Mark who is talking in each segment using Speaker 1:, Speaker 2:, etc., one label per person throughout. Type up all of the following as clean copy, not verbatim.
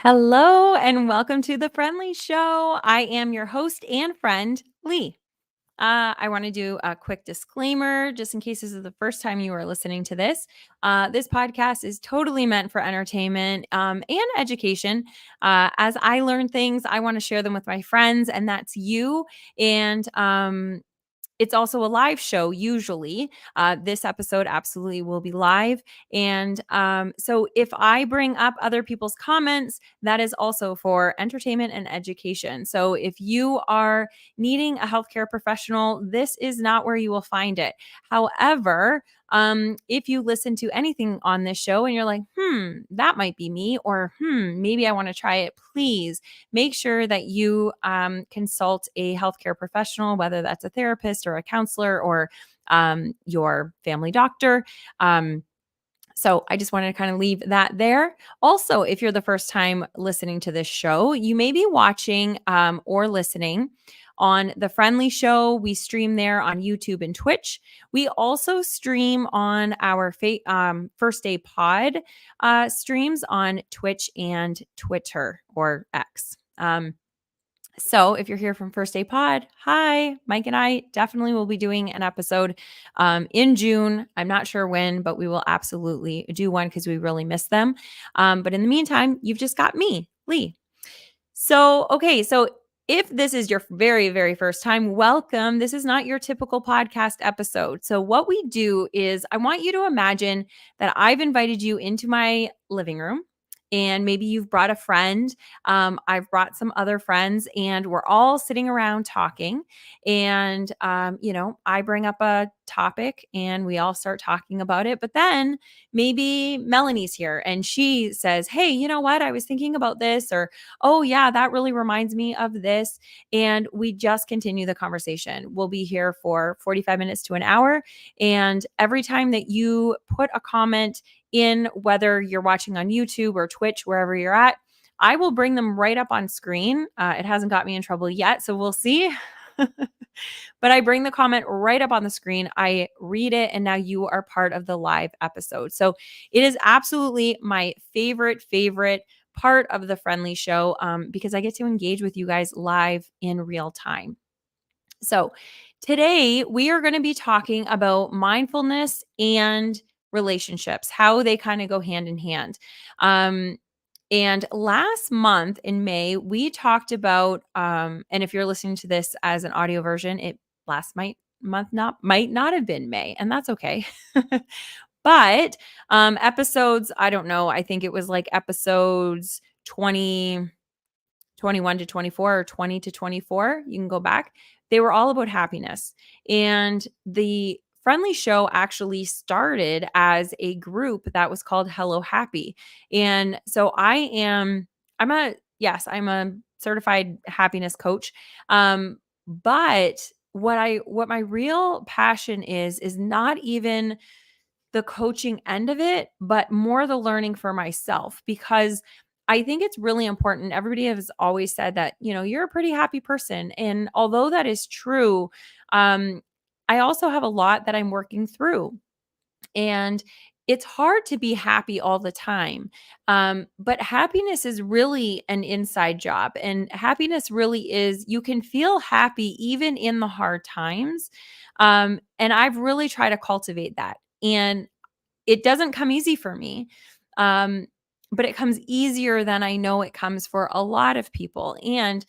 Speaker 1: Hello and welcome to the Friendly Show. I am your host and friend, Lee. I want to do a quick disclaimer just in case this is the first time you are listening to this. This podcast is totally meant for entertainment and education. As I learn things, I want to share them with my friends, and that's you. And it's also a live show, usually. This episode absolutely will be live. And so if I bring up other people's comments, that is also for entertainment and education. So if you are needing a healthcare professional, this is not where you will find it. However, if you listen to anything on this show and you're like, that might be me, or maybe I want to try it, please make sure that you consult a healthcare professional, whether that's a therapist or a counselor or your family doctor. So I just wanted to kind of leave that there. Also, if you're the first time listening to this show, you may be watching or listening on The Friendly Show. We stream there on YouTube and Twitch. We also stream on our First Day Pod streams on Twitch and Twitter or X. So if you're here from First Day Pod, hi, Mike and I definitely will be doing an episode in June. I'm not sure when, but we will absolutely do one because we really miss them. But in the meantime, you've just got me, Lee. So if this is your very, very first time, welcome. This is not your typical podcast episode. So what we do is I want you to imagine that I've invited you into my living room. And maybe you've brought a friend. I've brought some other friends, and we're all sitting around talking. And, I bring up a topic and we all start talking about it. But then maybe Melanie's here and she says, hey, you know what? I was thinking about this, or oh, yeah, that really reminds me of this. And we just continue the conversation. We'll be here for 45 minutes to an hour. And every time that you put a comment in, whether you're watching on YouTube or Twitch, wherever you're at, I will bring them right up on screen. It hasn't got me in trouble yet, so we'll see. But I bring the comment right up on the screen. I read it, and now you are part of the live episode. So it is absolutely my favorite part of the Friendly Show because I get to engage with you guys live in real time. So today we are going to be talking about mindfulness and relationships, how they kind of go hand in hand. And last month in May, we talked about, and if you're listening to this as an audio version, it might not have been May, and that's okay. But episodes, I don't know. I think it was like episodes 21 to 24 or 20 to 24. You can go back. They were all about happiness. And the Friendly Show actually started as a group that was called Hello Happy. And so I'm a certified happiness coach. But what my real passion is not even the coaching end of it, but more the learning for myself, because I think it's really important. Everybody has always said that, you're a pretty happy person. And although that is true, I also have a lot that I'm working through. And it's hard to be happy all the time. But happiness is really an inside job. And happiness really is, you can feel happy even in the hard times. And I've really tried to cultivate that. And it doesn't come easy for me. But it comes easier than I know it comes for a lot of people. And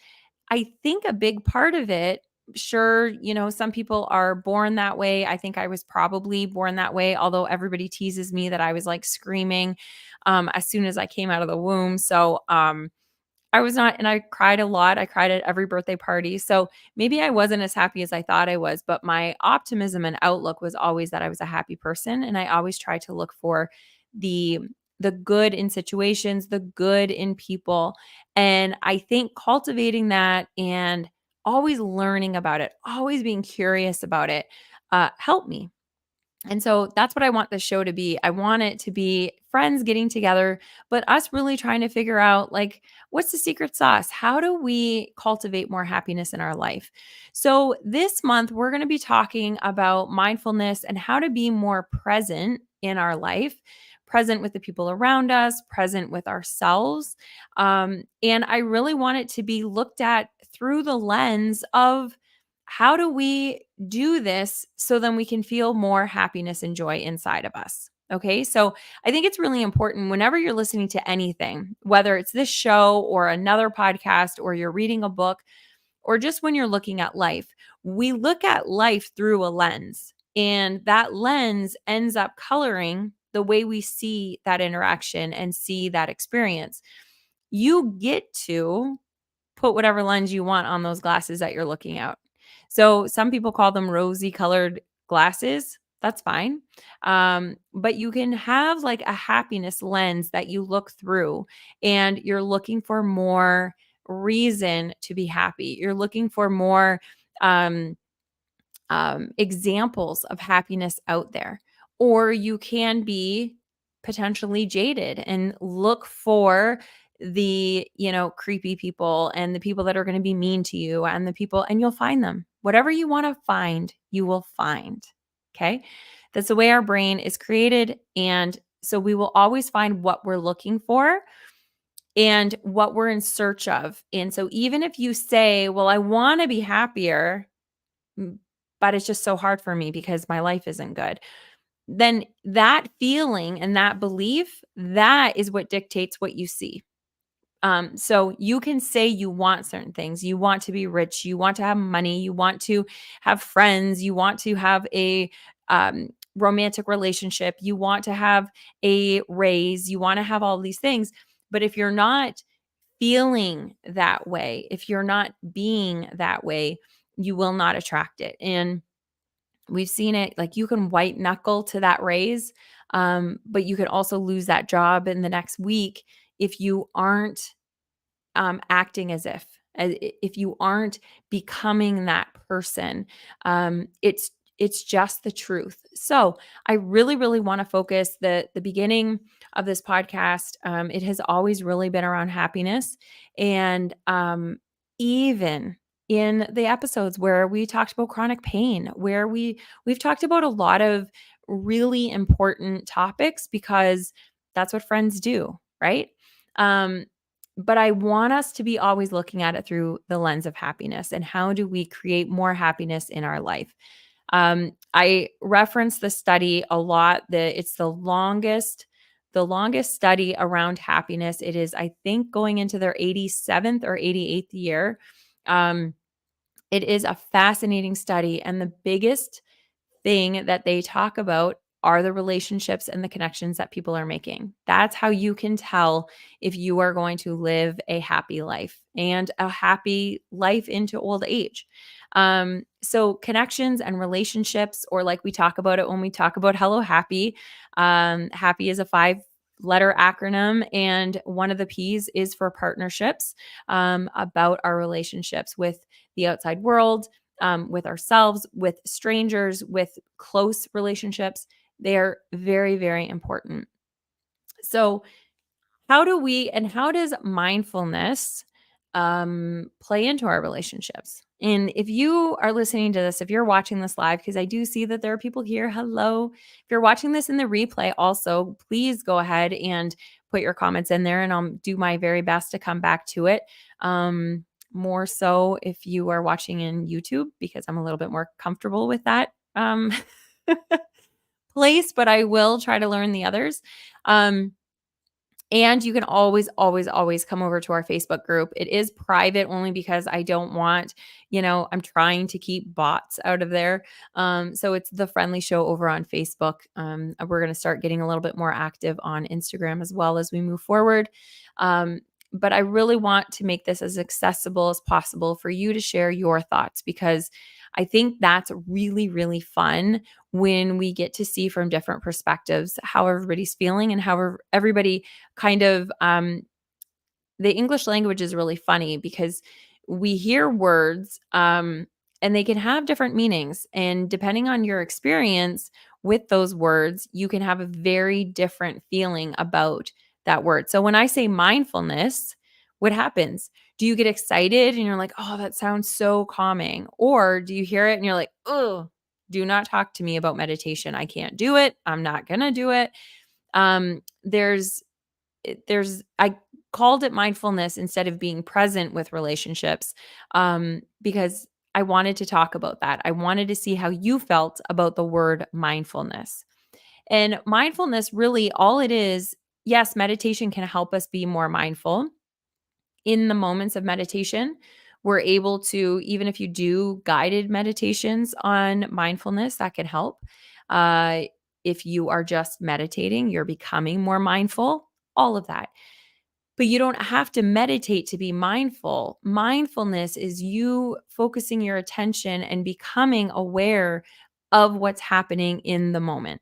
Speaker 1: I think a big part of it, sure, some people are born that way. I think I was probably born that way, although everybody teases me that I was like screaming as soon as I came out of the womb. So I was not, and I cried a lot. I cried at every birthday party. So maybe I wasn't as happy as I thought I was, but my optimism and outlook was always that I was a happy person. And I always tried to look for the the good in situations, the good in people. And I think cultivating that and always learning about it, always being curious about it, helped me. And so that's what I want the show to be. I want it to be friends getting together, but us really trying to figure out, like, what's the secret sauce? How do we cultivate more happiness in our life? So this month, we're going to be talking about mindfulness and how to be more present in our life. present with the people around us, present with ourselves. And I really want it to be looked at through the lens of how do we do this so then we can feel more happiness and joy inside of us. Okay. So I think it's really important whenever you're listening to anything, whether it's this show or another podcast or you're reading a book, or just when you're looking at life, we look at life through a lens, and that lens ends up coloring the way we see that interaction and see that experience. You get to put whatever lens you want on those glasses that you're looking at. So some people call them rosy colored glasses. That's fine. But you can have like a happiness lens that you look through, and you're looking for more reason to be happy. You're looking for more um, examples of happiness out there. Or you can be potentially jaded and look for creepy people and the people that are going to be mean to you and the people, and you'll find them. Whatever you want to find, you will find. Okay. That's the way our brain is created. And so we will always find what we're looking for and what we're in search of. And so even if you say, well, I want to be happier, but it's just so hard for me because my life isn't good, then that feeling and that belief, that is what dictates what you see. So you can say you want certain things. You want to be rich. You want to have money. You want to have friends. You want to have a romantic relationship. You want to have a raise. You want to have all these things. But if you're not feeling that way, if you're not being that way, you will not attract it. And we've seen it, like you can white knuckle to that raise, but you can also lose that job in the next week if you aren't acting if you aren't becoming that person. It's just the truth. So I really, really want to focus the beginning of this podcast. It has always really been around happiness, and even in the episodes where we talked about chronic pain, where we've talked about a lot of really important topics because that's what friends do, right? Um, but I want us to be always looking at it through the lens of happiness and how do we create more happiness in our life. I reference the study a lot. It's the longest study around happiness. It is, I think, going into their 87th or 88th year. Um, it is a fascinating study, and the biggest thing that they talk about are the relationships and the connections that people are making. That's how you can tell if you are going to live a happy life and a happy life into old age. So connections and relationships, or like we talk about it when we talk about Hello Happy. Happy is a 5-letter acronym, and one of the P's is for partnerships, about our relationships with the outside world, with ourselves, with strangers, with close relationships. They are very, very important. So, how does mindfulness play into our relationships? And if you are listening to this, if you're watching this live, because I do see that there are people here, hello. If you're watching this in the replay, also, please go ahead and put your comments in there, and I'll do my very best to come back to it. More so if you are watching in YouTube, because I'm a little bit more comfortable with that place, but I will try to learn the others. And you can always, always, always come over to our Facebook group. It is private only because I don't want, I'm trying to keep bots out of there. So it's The Friendly Show over on Facebook. We're going to start getting a little bit more active on Instagram as well as we move forward. But I really want to make this as accessible as possible for you to share your thoughts, because I think that's really, really fun when we get to see from different perspectives how everybody's feeling and how everybody kind of the English language is really funny because we hear words, and they can have different meanings, and depending on your experience with those words, you can have a very different feeling about that word. So when I say mindfulness, what happens? Do you get excited and you're like, oh, that sounds so calming? Or do you hear it and you're like, oh, do not talk to me about meditation. I can't do it. I'm not going to do it. There's I called it mindfulness instead of being present with relationships, because I wanted to talk about that. I wanted to see how you felt about the word mindfulness. And mindfulness, really, all it is, yes, meditation can help us be more mindful in the moments of meditation. We're able to, even if you do guided meditations on mindfulness, that can help. Uh, if you are just meditating, you're becoming more mindful, all of that. But you don't have to meditate to be mindful. Mindfulness is you focusing your attention and becoming aware of what's happening in the moment,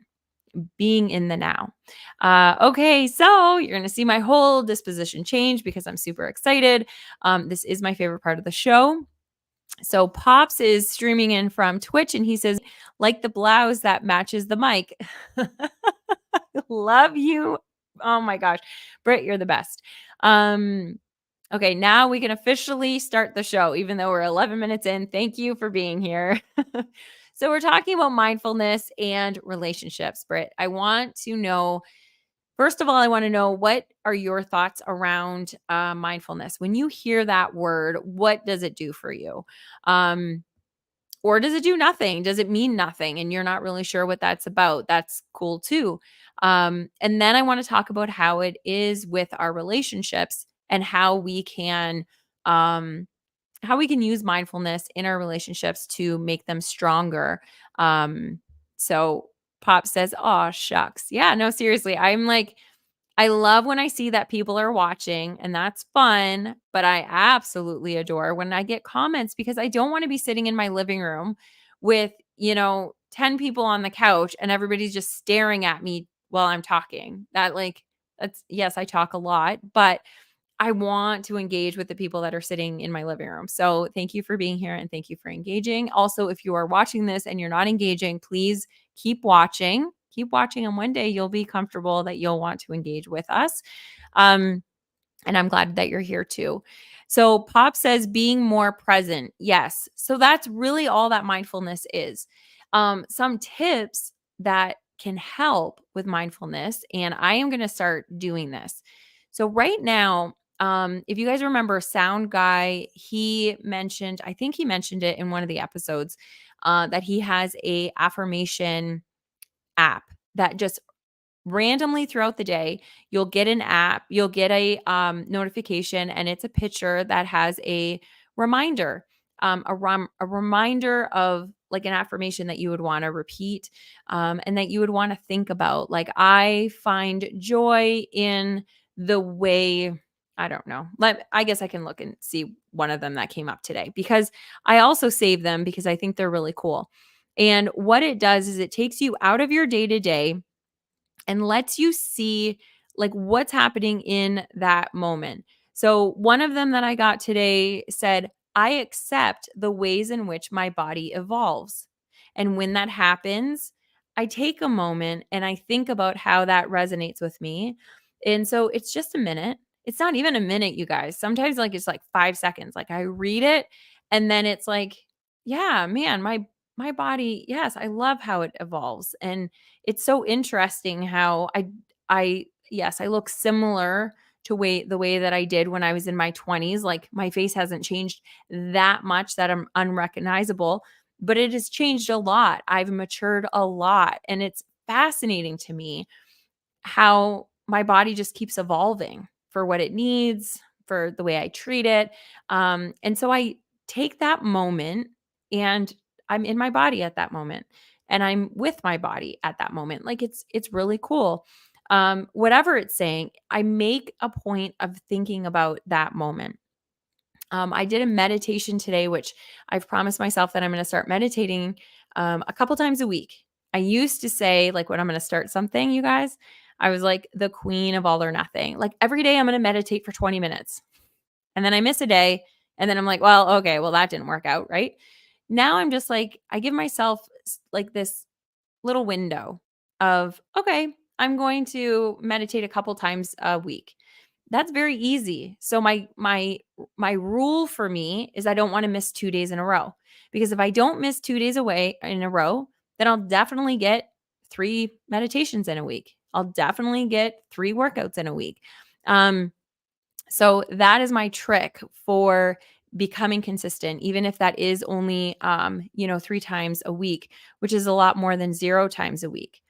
Speaker 1: being in the now. Okay, so you're going to see my whole disposition change because I'm super excited. This is my favorite part of the show. So Pops is streaming in from Twitch and he says, like the blouse that matches the mic. Love you. Oh my gosh. Britt, you're the best. Okay, now we can officially start the show, even though we're 11 minutes in. Thank you for being here. So we're talking about mindfulness and relationships, Britt. I want to know, first of all, I want to know, what are your thoughts around mindfulness? When you hear that word, what does it do for you? Or does it do nothing? Does it mean nothing and you're not really sure what that's about? That's cool too. And then I want to talk about how it is with our relationships and um, how we can use mindfulness in our relationships to make them stronger. So Pop says, "Oh shucks, yeah, no, seriously, I'm like." I love when I see that people are watching, and that's fun, but I absolutely adore when I get comments because I don't want to be sitting in my living room with, 10 people on the couch and everybody's just staring at me while I'm talking. That's, yes, I talk a lot, but I want to engage with the people that are sitting in my living room. So thank you for being here and thank you for engaging. Also, if you are watching this and you're not engaging, please keep watching. Keep watching, and one day you'll be comfortable that you'll want to engage with us. Um, and I'm glad that you're here too. So Pop says being more present. Yes. So that's really all that mindfulness is. Some tips that can help with mindfulness, and I am going to start doing this. So right now, if you guys remember Sound Guy, he mentioned, I think he mentioned it in one of the episodes, that he has a affirmation app that just randomly throughout the day, you'll get a notification, and it's a picture that has a reminder, a reminder of like an affirmation that you would want to repeat, and that you would want to think about. Like, I find joy in the way, I don't know. I guess I can look and see one of them that came up today because I also save them because I think they're really cool. And what it does is it takes you out of your day to day and lets you see like what's happening in that moment. So one of them that I got today said, I accept the ways in which my body evolves. And when that happens, I take a moment and I think about how that resonates with me. And so it's just a minute. It's not even a minute, you guys. Sometimes like it's like 5 seconds. Like I read it and then it's like, yeah, man, my body, yes, I love how it evolves. And it's so interesting how I yes, I look similar to the way that I did when I was in my 20s. Like my face hasn't changed that much that I'm unrecognizable, but it has changed a lot. I've matured a lot, and it's fascinating to me how my body just keeps evolving for what it needs, for the way I treat it. And so I take that moment and I'm in my body at that moment and I'm with my body at that moment. Like it's really cool. Whatever it's saying, I make a point of thinking about that moment. I did a meditation today, which I've promised myself that I'm going to start meditating a couple times a week. I used to say, like, when I'm going to start something, you guys, I was like the queen of all or nothing. Like, every day I'm going to meditate for 20 minutes. And then I miss a day. And then I'm like, well, okay, well, that didn't work out. Right. Now I'm just like, I give myself like this little window of, okay, I'm going to meditate a couple times a week. That's very easy. So my rule for me is I don't want to miss 2 days in a row. Because if I don't miss 2 days away in a row, then I'll definitely get 3 meditations in a week. I'll definitely get 3 workouts in a week. Um, so that is my trick for becoming consistent, even if that is only, 3 times a week, which is a lot more than 0 times a week.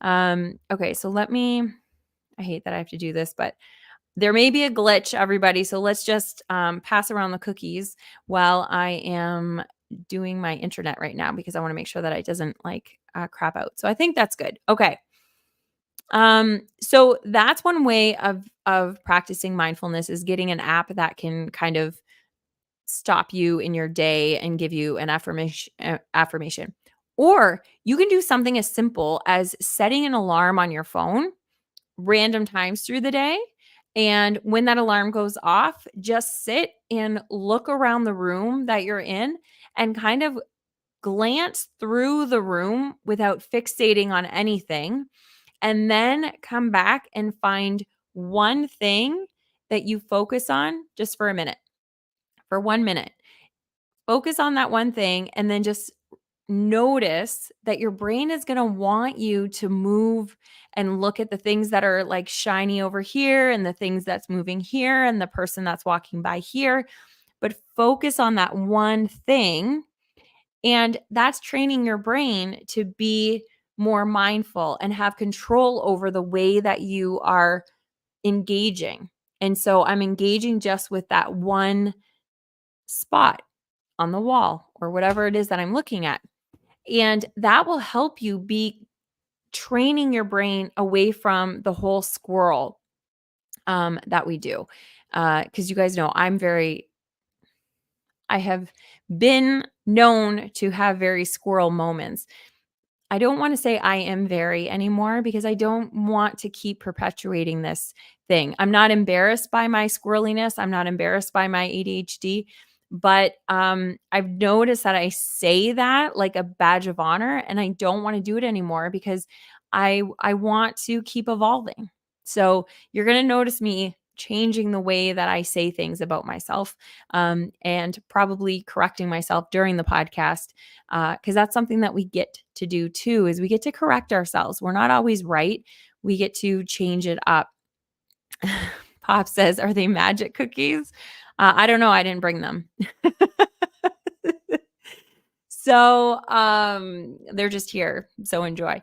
Speaker 1: Okay, so I hate that I have to do this, but there may be a glitch, everybody. So let's just pass around the cookies while I am doing my internet right now because I want to make sure that it doesn't crap out. So I think that's good. Okay. So that's one way of practicing mindfulness is getting an app that can kind of stop you in your day and give you an affirmation. Or you can do something as simple as setting an alarm on your phone random times through the day. And when that alarm goes off, just sit and look around the room that you're in and kind of glance through the room without fixating on anything. And then come back and find one thing that you focus on just for a minute, for 1 minute. Focus on that one thing and then just notice that your brain is going to want you to move and look at the things that are like shiny over here and the things that's moving here and the person that's walking by here. But focus on that one thing. And that's training your brain to be more mindful and have control over the way that you are engaging. And so I'm engaging just with that one spot on the wall or whatever it is that I'm looking at. And that will help you be training your brain away from the whole squirrel that we do. Because you guys know I have been known to have very squirrel moments. I don't want to say I am very anymore because I don't want to keep perpetuating this thing. I'm not embarrassed by my squirreliness. I'm not embarrassed by my ADHD, but I've noticed that I say that like a badge of honor, and I don't want to do it anymore because I want to keep evolving. So you're going to notice me changing the way that I say things about myself, and probably correcting myself during the podcast, because that's something that we get to do too, is we get to correct ourselves. We're not always right. We get to change it up. Pop says, are they magic cookies? I don't know. I didn't bring them. So they're just here. So enjoy.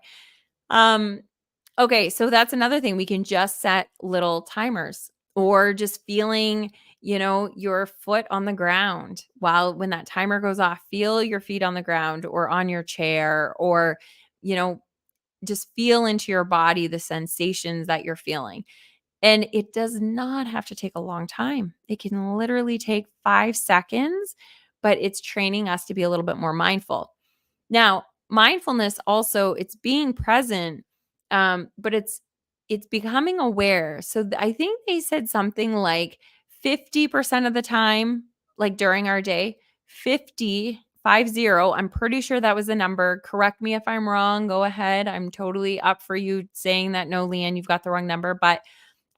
Speaker 1: Okay, so that's another thing. We can just set little timers or just feeling, your foot on the ground while when that timer goes off, feel your feet on the ground or on your chair or, you know, just feel into your body the sensations that you're feeling. And it does not have to take a long time. It can literally take 5 seconds, but it's training us to be a little bit more mindful. Now, mindfulness also, it's being present, but it's becoming aware. So I think they said something like 50% of the time, like during our day, 50, I'm pretty sure that was the number. Correct me if I'm wrong. Go ahead. I'm totally up for you saying that, no, Leanne, you've got the wrong number. But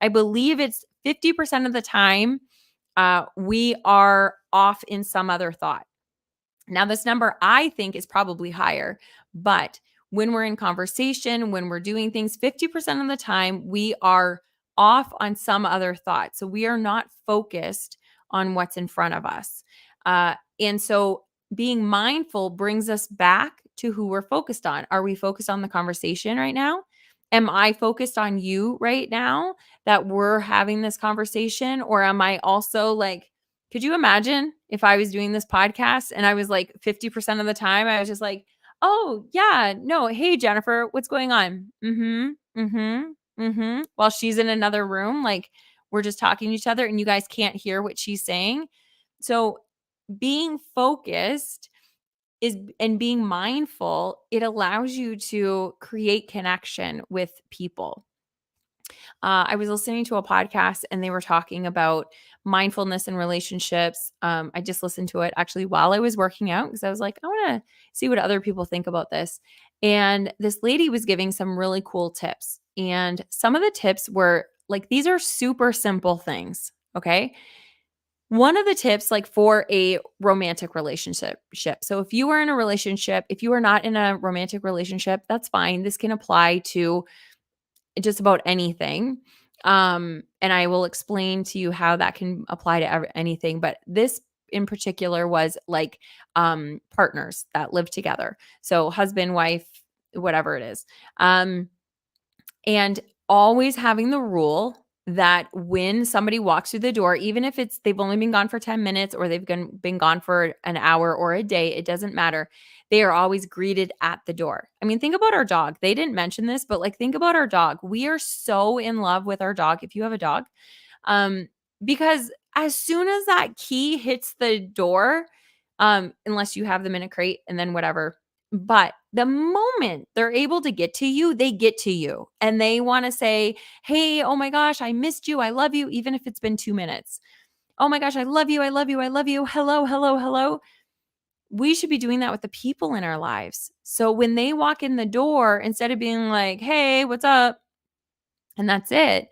Speaker 1: I believe it's 50% of the time we are off in some other thought. Now, this number I think is probably higher, but when we're in conversation, when we're doing things, 50% of the time we are off on some other thought. So we are not focused on what's in front of us. And so being mindful brings us back to who we're focused on. Are we focused on the conversation right now? Am I focused on you right now that we're having this conversation? Or am I also like, could you imagine if I was doing this podcast and I was like 50% of the time, I was just like, oh, yeah, no, hey, Jennifer, what's going on? While she's in another room, like we're just talking to each other and you guys can't hear what she's saying. So being focused and being mindful, it allows you to create connection with people. I was listening to a podcast and they were talking about mindfulness and relationships. I just listened to it actually while I was working out because I was like, I want to see what other people think about this. And this lady was giving some really cool tips. And some of the tips were like, these are super simple things. Okay. One of the tips, like for a romantic relationship. So if you are in a relationship, if you are not in a romantic relationship, that's fine. This can apply to just about anything. And I will explain to you how that can apply to anything. But this in particular was like partners that live together. So husband, wife, whatever it is. And always having the rule that when somebody walks through the door, even if they've only been gone for 10 minutes or they've been gone for an hour or a day, it doesn't matter. They are always greeted at the door. I mean, think about our dog. They didn't mention this, but like think about our dog. We are so in love with our dog. If you have a dog, um, because as soon as that key hits the door, unless you have them in a crate and then whatever, but the moment they're able to get to you, they get to you and they want to say, "Hey, oh my gosh, I missed you. I love you," even if it's been 2 minutes. "Oh my gosh, I love you. I love you. I love you. Hello, hello, hello." We should be doing that with the people in our lives. So when they walk in the door, instead of being like, "Hey, what's up?" and that's it,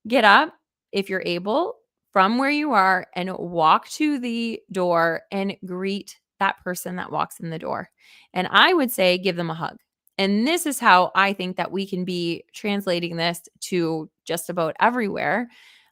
Speaker 1: get up if you're able from where you are and walk to the door and greet that person that walks in the door. And I would say give them a hug. And this is how I think that we can be translating this to just about everywhere.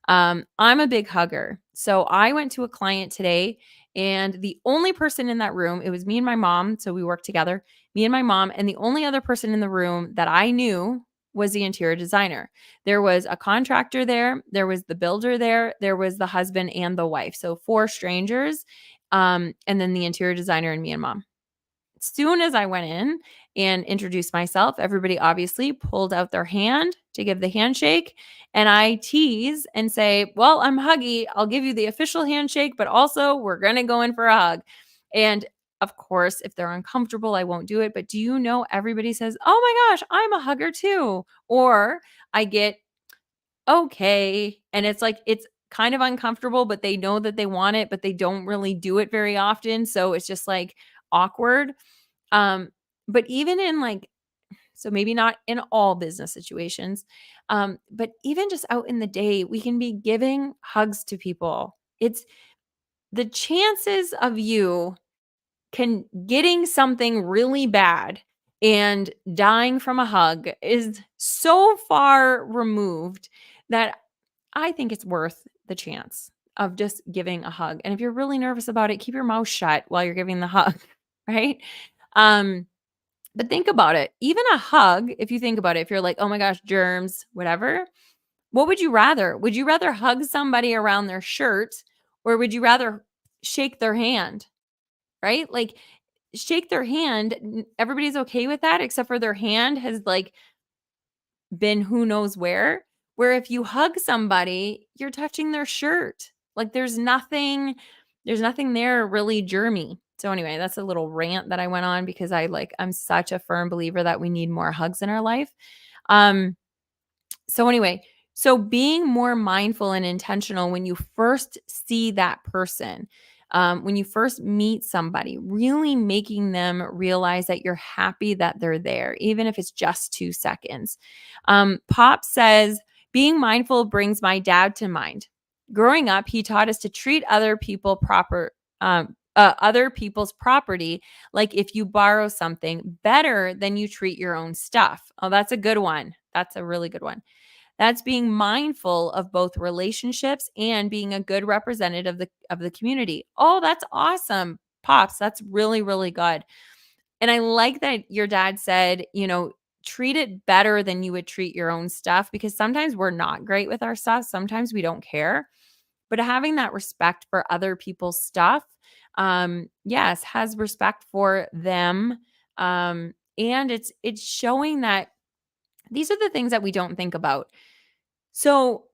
Speaker 1: I'm a big hugger. So I went to a client today, and the only person in that room, it was me and my mom. So we worked together, me and my mom. And the only other person in the room that I knew was the interior designer. There was a contractor there was the builder there was the husband and the wife. So 4 strangers, and then the interior designer and me and mom. Soon as I went in and introduced myself, everybody obviously pulled out their hand to give the handshake. And I tease and say, "Well, I'm huggy. I'll give you the official handshake, but also we're going to go in for a hug." And of course, if they're uncomfortable, I won't do it. But do you know everybody says, "Oh my gosh, I'm a hugger too." Or I get, "Okay." And it's like, it's kind of uncomfortable, but they know that they want it, but they don't really do it very often. So it's just like awkward. Um, but even in like, so maybe not in all business situations, but even just out in the day, we can be giving hugs to people. It's the chances of you getting something really bad and dying from a hug is so far removed that I think it's worth the chance of just giving a hug. And if you're really nervous about it, keep your mouth shut while you're giving the hug, right? Um, but think about it. Even a hug, if you think about it, if you're like, "Oh my gosh, germs, whatever," what would you rather? Would you rather hug somebody around their shirt, or would you rather shake their hand, right? Like, shake their hand. Everybody's okay with that except for their hand has like been who knows where. Where if you hug somebody, you're touching their shirt. Like there's nothing there really germy. So anyway, that's a little rant that I went on because I'm such a firm believer that we need more hugs in our life. Um so anyway, so being more mindful and intentional when you first see that person, when you first meet somebody, really making them realize that you're happy that they're there, even if it's just 2 seconds. Pop says, being mindful brings my dad to mind. Growing up, he taught us to treat other people's property, like if you borrow something, better than you treat your own stuff. Oh, that's a good one. That's a really good one. That's being mindful of both relationships and being a good representative of the community. Oh, that's awesome. Pops, that's really, really good. And I like that your dad said, treat it better than you would treat your own stuff, because sometimes we're not great with our stuff. Sometimes we don't care. But having that respect for other people's stuff, yes, has respect for them. And it's showing that these are the things that we don't think about. So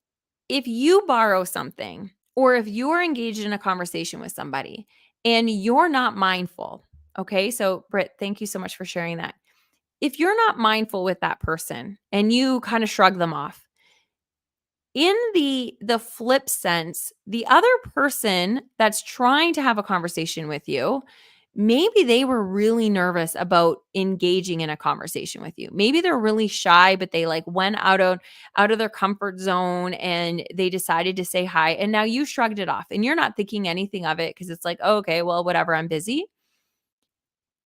Speaker 1: if you borrow something, or if you're engaged in a conversation with somebody and you're not mindful, okay? So, Britt, thank you so much for sharing that. If you're not mindful with that person and you kind of shrug them off, in the flip sense, the other person that's trying to have a conversation with you, maybe they were really nervous about engaging in a conversation with you. Maybe they're really shy, but they like went out of their comfort zone and they decided to say hi, and now you shrugged it off and you're not thinking anything of it because it's like, oh, okay, well, whatever, I'm busy.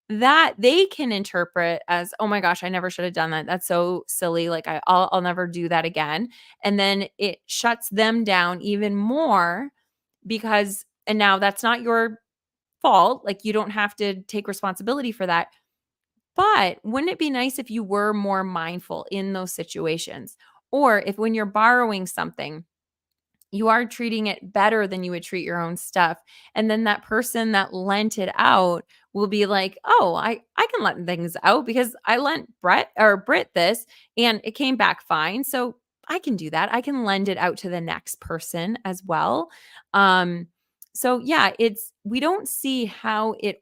Speaker 1: that they can interpret as, "Oh my gosh, I never should have done that. That's so silly. Like I'll never do that again." And then it shuts them down even more because and now that's not your fault. Like you don't have to take responsibility for that. But wouldn't it be nice if you were more mindful in those situations? Or if when you're borrowing something, you are treating it better than you would treat your own stuff. And then that person that lent it out will be like, "Oh, I can lend things out because I lent Brett or Brit this and it came back fine. So I can do that. I can lend it out to the next person as well." Um so yeah, it's we don't see how it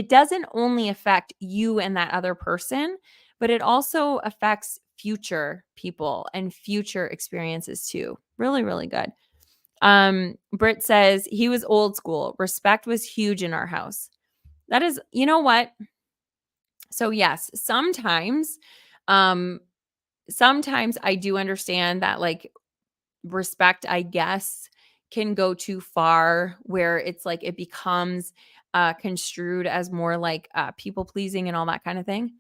Speaker 1: doesn't only affect you and that other person, but it also affects future people and future experiences too. Really, really good. Britt says he was old school. Respect was huge in our house. That is, you know what? So yes, um, sometimes I do understand that like respect, I guess, can go too far where it's like it becomes construed as more like people pleasing and all that kind of thing.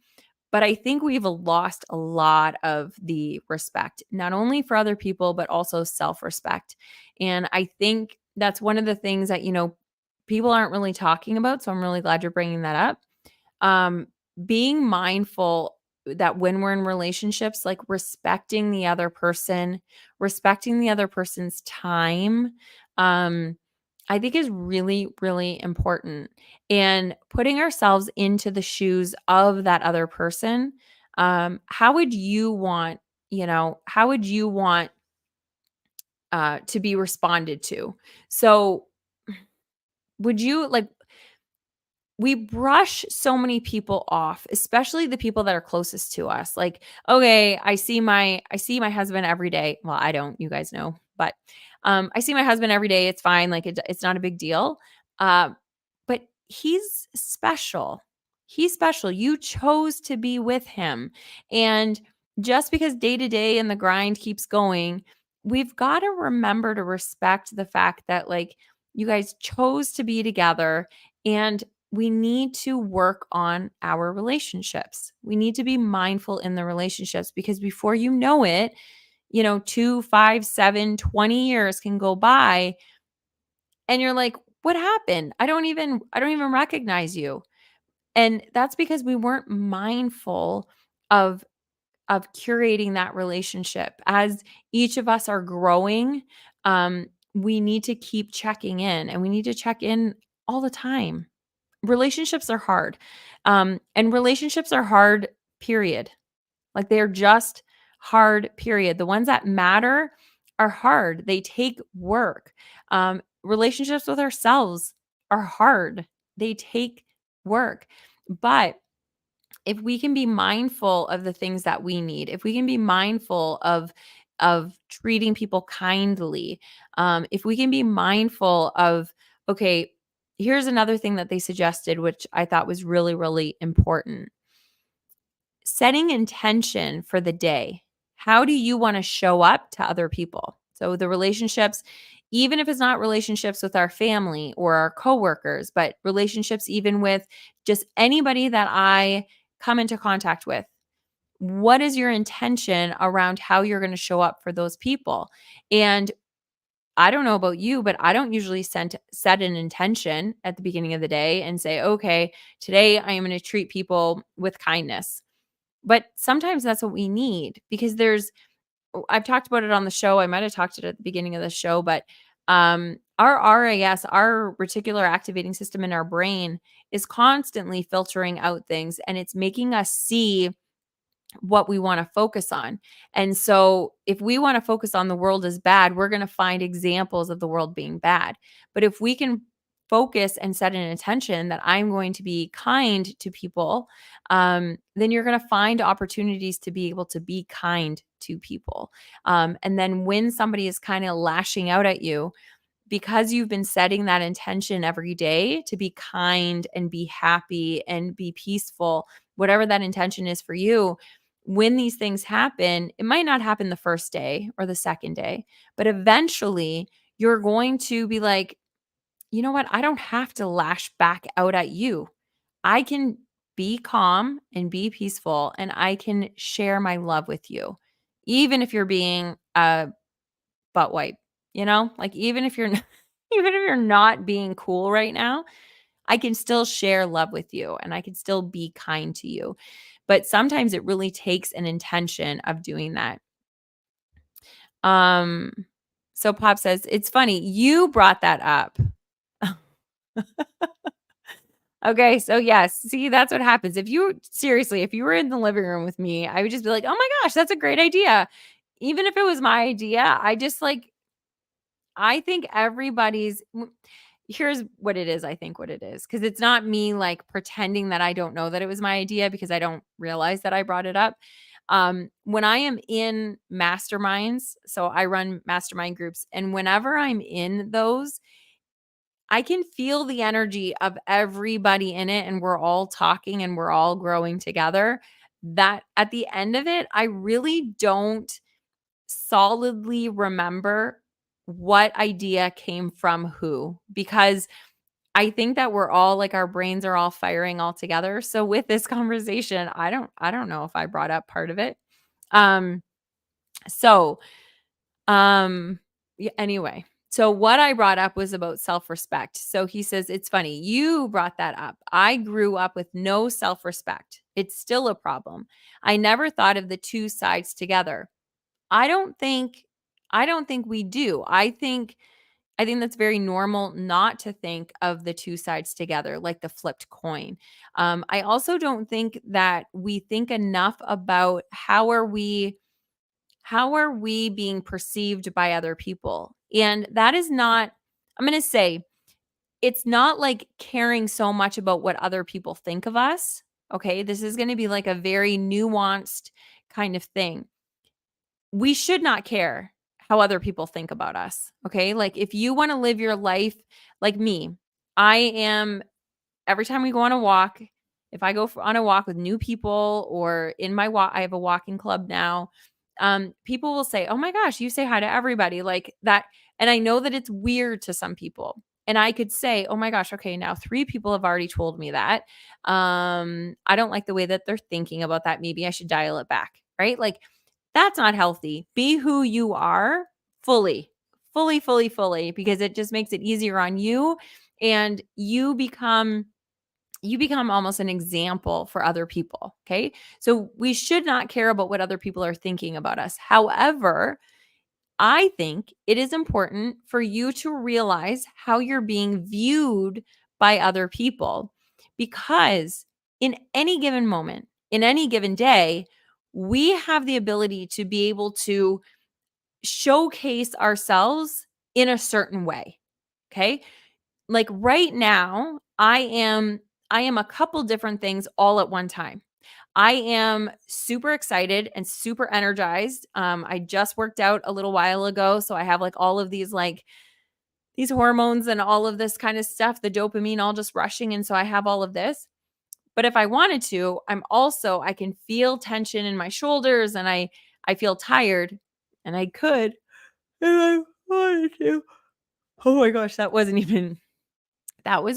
Speaker 1: But I think we've lost a lot of the respect, not only for other people, but also self respect. And I think that's one of the things that, people aren't really talking about. So I'm really glad you're bringing that up. um Being mindful that when we're in relationships, like respecting the other person, respecting the other person's time, um I think is really really important, and putting ourselves into the shoes of that other person. How would you want, how would you want to be responded to? So would you like we brush so many people off, especially the people that are closest to us. Like, okay, I see my husband every day. Well, I don't, you guys know, but I see my husband every day. It's fine. Like it's not a big deal. Uh, but he's special. He's special. You chose to be with him. And just because day to day and the grind keeps going, we've got to remember to respect the fact that like you guys chose to be together, and we need to work on our relationships. We need to be mindful in the relationships because before you know it, 2, 5, 7, 20 years can go by and you're like, what happened? I don't even recognize you. And that's because we weren't mindful of curating that relationship. As each of us are growing, we need to keep checking in, and we need to check in all the time. Relationships are hard. And relationships are hard, period. Like they're just hard, period. The ones that matter are hard. They take work. Relationships with ourselves are hard. They take work. But if we can be mindful of the things that we need, if we can be mindful of treating people kindly, if we can be mindful of, okay, here's another thing that they suggested, which I thought was really, really important. Setting intention for the day. How do you want to show up to other people? So the relationships, even if it's not relationships with our family or our coworkers, but relationships even with just anybody that I come into contact with. What is your intention around how you're going to show up for those people? And I don't know about you, but I don't usually set an intention at the beginning of the day and say, okay, today I am going to treat people with kindness. But sometimes that's what we need because I've talked about it on the show. I might have talked it at the beginning of the show, but our RAS, our reticular activating system in our brain is constantly filtering out things, and it's making us see what we want to focus on. And so if we want to focus on the world as bad, we're going to find examples of the world being bad. But if we can focus and set an intention that I'm going to be kind to people, then you're going to find opportunities to be able to be kind to people. And then when somebody is kind of lashing out at you, because you've been setting that intention every day to be kind and be happy and be peaceful, whatever that intention is for you, when these things happen, it might not happen the first day or the second day, but eventually you're going to be like, you know what? I don't have to lash back out at you. I can be calm and be peaceful, and I can share my love with you, even if you're being a butt wipe, like even if you're even if you're not being cool right now, I can still share love with you and I can still be kind to you. But sometimes it really takes an intention of doing that. Um, so Pop says, it's funny, you brought that up. Okay, so yes, see, that's what happens. If you were in the living room with me, I would just be like, "Oh my gosh, that's a great idea." Even if it was my idea, I think here's what it is, I think what it is, because it's not me, like, pretending that I don't know that it was my idea because I don't realize that I brought it up. When I am in masterminds, so I run mastermind groups, and whenever I'm in those, I can feel the energy of everybody in it, and we're all talking and we're all growing together. That at the end of it, I really don't solidly remember what idea came from who, because I think that we're all like our brains are all firing all together. So with this conversation, I don't know if I brought up part of it. Um so yeah, anyway, so what I brought up was about self-respect. So he says, it's funny, you brought that up. I grew up with no self-respect. It's still a problem. I never thought of the two sides together. I don't think I don't think we do. I think that's very normal not to think of the two sides together, like the flipped coin. I also don't think that we think enough about how are we being perceived by other people? And that is not, I'm going to say, it's not like caring so much about what other people think of us. Okay. This is going to be like a very nuanced kind of thing. We should not care how other people think about us. Okay. Like if you want to live your life like me, I am every time we go on a walk, if I go on a walk with new people or in my walk, I have a walking club now. People will say, "Oh my gosh, you say hi to everybody," like that. And I know that it's weird to some people. And I could say, "Oh my gosh, okay, now three people have already told me that. I don't like the way that they're thinking about that. Maybe I should dial it back." Right? Like that's not healthy. Be who you are fully, fully, fully, fully, because it just makes it easier on you, and you become almost an example for other people. Okay. So we should not care about what other people are thinking about us. However, I think it is important for you to realize how you're being viewed by other people, because in any given moment, in any given day, we have the ability to be able to showcase ourselves in a certain way. Okay. Like right now, I am a couple different things all at one time. I am super excited and super energized. I just worked out a little while ago, so I have like all of these hormones and all of this kind of stuff, the dopamine all just rushing, and so I have all of this. But if I wanted to, I can feel tension in my shoulders, and I feel tired, and I could if I wanted to. Oh my gosh, that was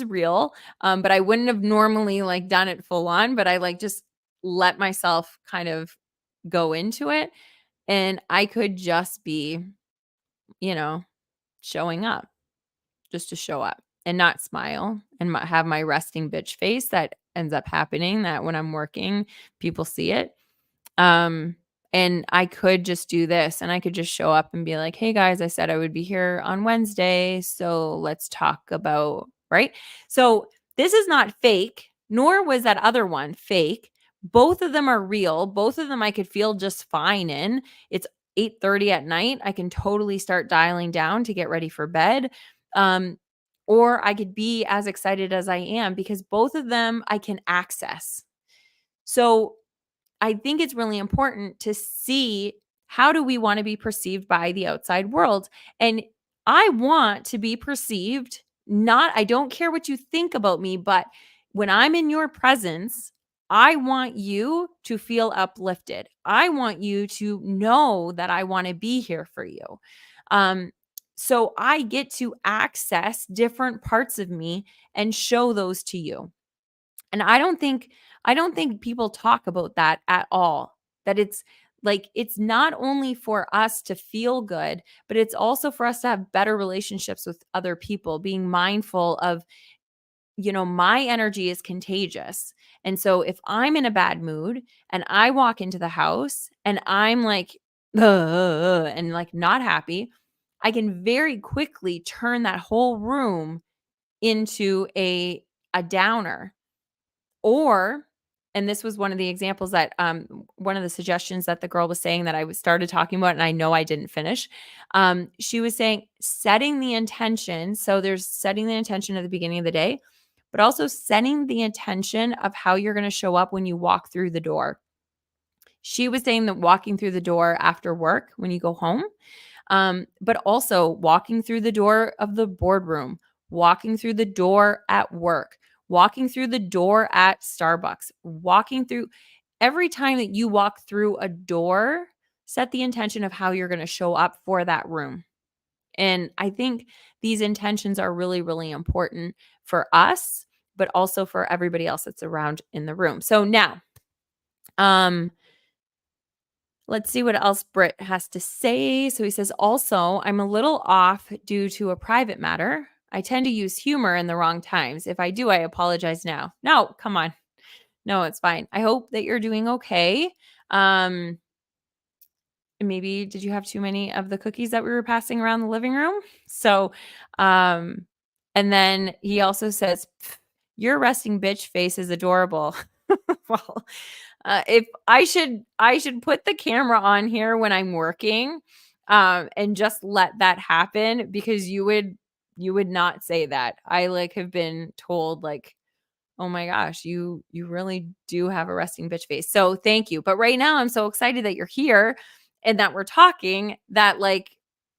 Speaker 1: real. But I wouldn't have normally like done it full on, but I like just let myself kind of go into it, and I could just be, you know, showing up just to show up and not smile and have my resting bitch face that ends up happening, that when I'm working, people see it. Um, and I could just do this, and I could just show up and be like, "Hey guys, I said I would be here on Wednesday, so let's talk about," right? So this is not fake, nor was that other one fake. Both of them are real. Both of them I could feel just fine in. It's 8:30 at night. I can totally start dialing down to get ready for bed. Um, or I could be as excited as I am, because both of them I can access. So I think it's really important to see, how do we want to be perceived by the outside world? And I want to be perceived, not, I don't care what you think about me, but when I'm in your presence, I want you to feel uplifted. I want you to know that I want to be here for you. Um, so I get to access different parts of me and show those to you. And I don't think people talk about that at all. That it's like it's not only for us to feel good, but it's also for us to have better relationships with other people, being mindful of, my energy is contagious. And so if I'm in a bad mood and I walk into the house and I'm like, and like not happy, I can very quickly turn that whole room into a downer. Or, and this was one of the examples that one of the suggestions that the girl was saying that I was started talking about, and I know I didn't finish. She was saying setting the intention. So there's setting the intention at the beginning of the day, but also setting the intention of how you're going to show up when you walk through the door. She was saying that walking through the door after work when you go home, but also walking through the door of the boardroom, walking through the door at work, walking through the door at Starbucks, walking through every time that you walk through a door, set the intention of how you're going to show up for that room. And I think these intentions are really, really important for us, but also for everybody else that's around in the room. So now, um, let's see what else Britt has to say. So he says, also, I'm a little off due to a private matter. I tend to use humor in the wrong times. If I do, I apologize now. No, come on. No, it's fine. I hope that you're doing okay. Um, maybe did you have too many of the cookies that we were passing around the living room? So, um, and then he also says, your resting bitch face is adorable. Well, if I should put the camera on here when I'm working, and just let that happen because you would not say that. I like have been told like, oh my gosh, you really do have a resting bitch face. So thank you. But right now I'm so excited that you're here and that we're talking that like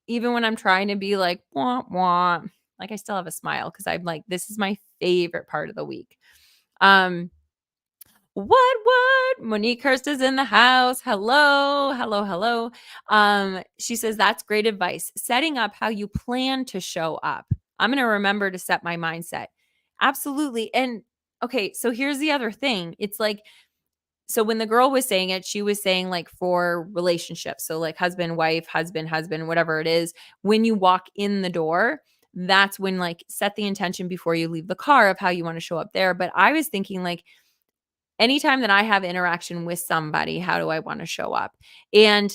Speaker 1: even when I'm trying to be like wah wah, like I still have a smile because I'm like, this is my favorite part of the week. Um what? Monique Hurst is in the house. Hello, hello, hello. She says that's great advice. Setting up how you plan to show up. I'm gonna remember to set my mindset. Absolutely. And okay, so here's the other thing. It's like, so when the girl was saying it, she was saying like for relationships. So like husband, wife, husband, whatever it is, when you walk in the door, that's when like set the intention before you leave the car of how you want to show up there. But I was thinking like anytime that I have interaction with somebody, how do I want to show up? And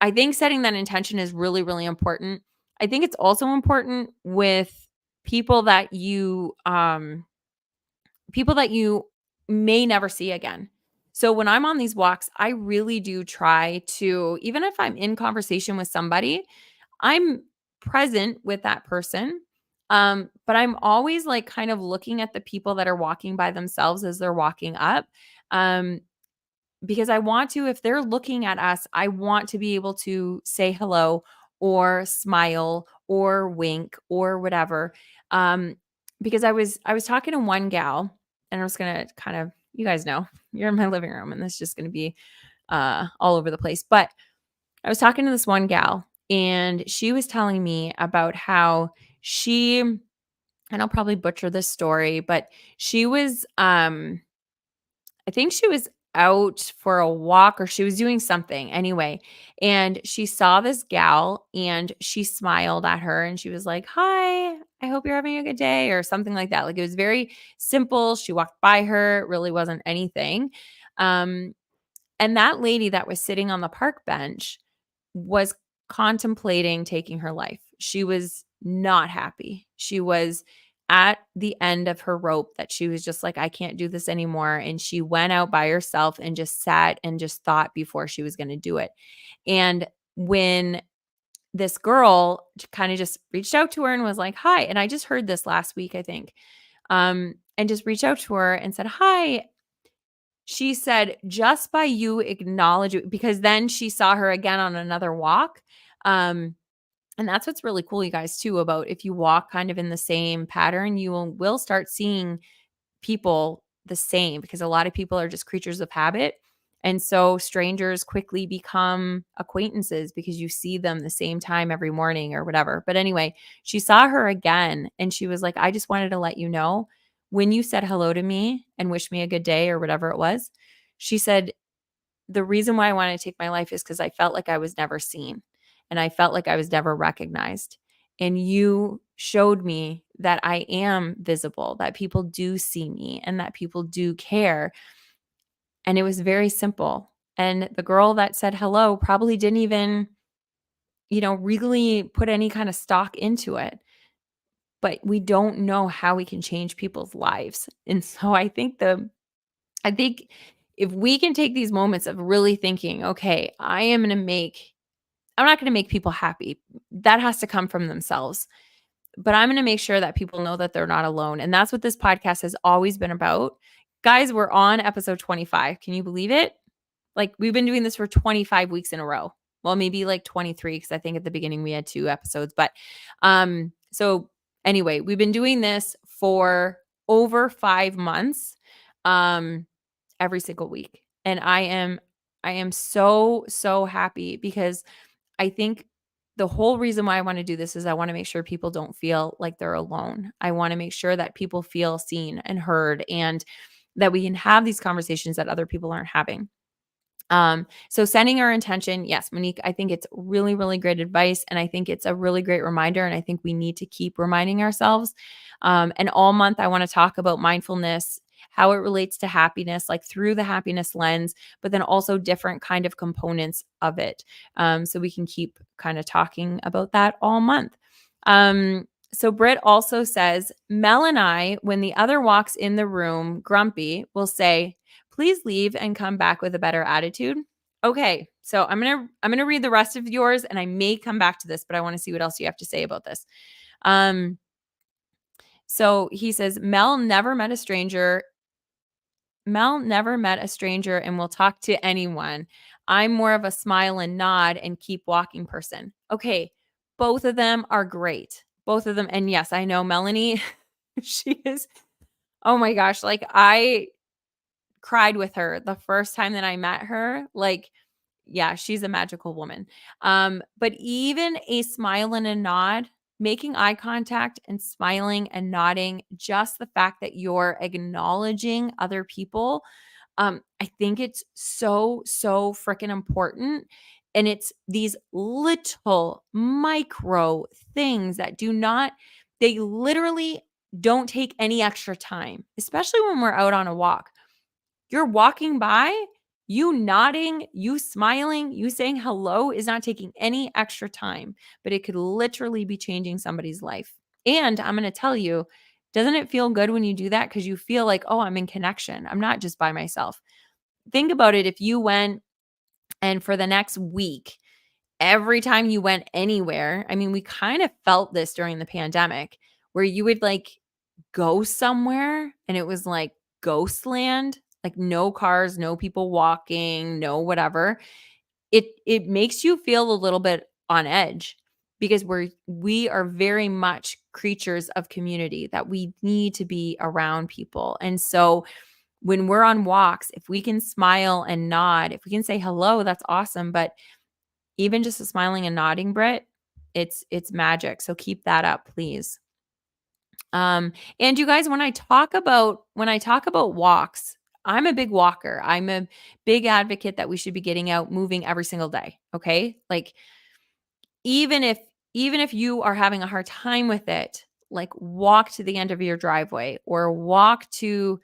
Speaker 1: I think setting that intention is really, really important. I think it's also important with people that you may never see again. So when I'm on these walks, I really do try to, even if I'm in conversation with somebody, I'm present with that person. But I'm always like kind of looking at the people that are walking by themselves as they're walking up. Um, because I want to, if they're looking at us, I want to be able to say hello or smile or wink or whatever. Um, because I was talking to one gal and I was gonna kind of, you guys know, you're in my living room and this is just gonna be all over the place. But I was talking to this one gal and she was telling me about how she, and I'll probably butcher this story, but she was I think she was out for a walk or she was doing something anyway. And she saw this gal and she smiled at her and she was like, "Hi, I hope you're having a good day," or something like that. Like it was very simple. She walked by her, it really wasn't anything. Um, and that lady that was sitting on the park bench was contemplating taking her life. She was not happy. She was at the end of her rope that she was just like, I can't do this anymore. And she went out by herself and just sat and just thought before she was going to do it. And when this girl kind of just reached out to her and was like, "Hi." And I just heard this last week, I think. And just reached out to her and said, "Hi." She said, just by you acknowledging, because then she saw her again on another walk. Um, and that's what's really cool, you guys, too, about if you walk kind of in the same pattern, you will start seeing people the same because a lot of people are just creatures of habit. And so strangers quickly become acquaintances because you see them the same time every morning or whatever. But anyway, she saw her again and she was like, I just wanted to let you know when you said hello to me and wished me a good day or whatever it was, she said, the reason why I wanted to take my life is because I felt like I was never seen and I felt like I was never recognized. And you showed me that I am visible, that people do see me and that people do care. And it was very simple. And the girl that said hello probably didn't even, really put any kind of stock into it. But we don't know how we can change people's lives. And so I think if we can take these moments of really thinking, okay, I'm not going to make people happy. That has to come from themselves. But I'm going to make sure that people know that they're not alone. And that's what this podcast has always been about. Guys, we're on episode 25. Can you believe it? Like, we've been doing this for 25 weeks in a row. Well, maybe like 23, because I think at the beginning we had 2 episodes. But so anyway, we've been doing this for over 5 months, every single week. And I am so, so happy because I think the whole reason why I want to do this is I want to make sure people don't feel like they're alone. I want to make sure that people feel seen and heard and that we can have these conversations that other people aren't having. So setting our intention, yes, Monique, I think it's really, really great advice. And I think it's a really great reminder. And I think we need to keep reminding ourselves. And all month, I want to talk about mindfulness, how it relates to happiness, like through the happiness lens, but then also different kind of components of it. So we can keep kind of talking about that all month. So Britt also says, Mel and I, when the other walks in the room grumpy, will say, please leave and come back with a better attitude. Okay, so I'm gonna read the rest of yours, and I may come back to this, but I want to see what else you have to say about this. Um, so he says Mel never met a stranger and will talk to anyone. I'm more of a smile and nod and keep walking person. Okay, both of them are great. Both of them, and yes, I know Melanie. She is. Oh my gosh, like I cried with her the first time that I met her. Like, yeah, she's a magical woman. But even a smile and a nod, making eye contact and smiling and nodding, just the fact that you're acknowledging other people, I think it's so, so freaking important. And it's these little micro things that they literally don't take any extra time, especially when we're out on a walk. You're walking by, you nodding, you smiling, you saying hello is not taking any extra time, but it could literally be changing somebody's life. And I'm going to tell you, doesn't it feel good when you do that? Because you feel like, oh, I'm in connection. I'm not just by myself. Think about it. If you went and for the next week, every time you went anywhere, I mean, we kind of felt this during the pandemic where you would like go somewhere and it was like ghost land, like no cars, no people walking, no whatever. It makes you feel a little bit on edge because we are very much creatures of community that we need to be around people. And so when we're on walks, if we can smile and nod, if we can say hello, that's awesome. But even just a smiling and nodding, Britt, it's magic. So keep that up, please. And you guys, when I talk about walks, I'm a big walker. I'm a big advocate that we should be getting out moving every single day. Okay. Like even if even if you are having a hard time with it, like walk to the end of your driveway or walk to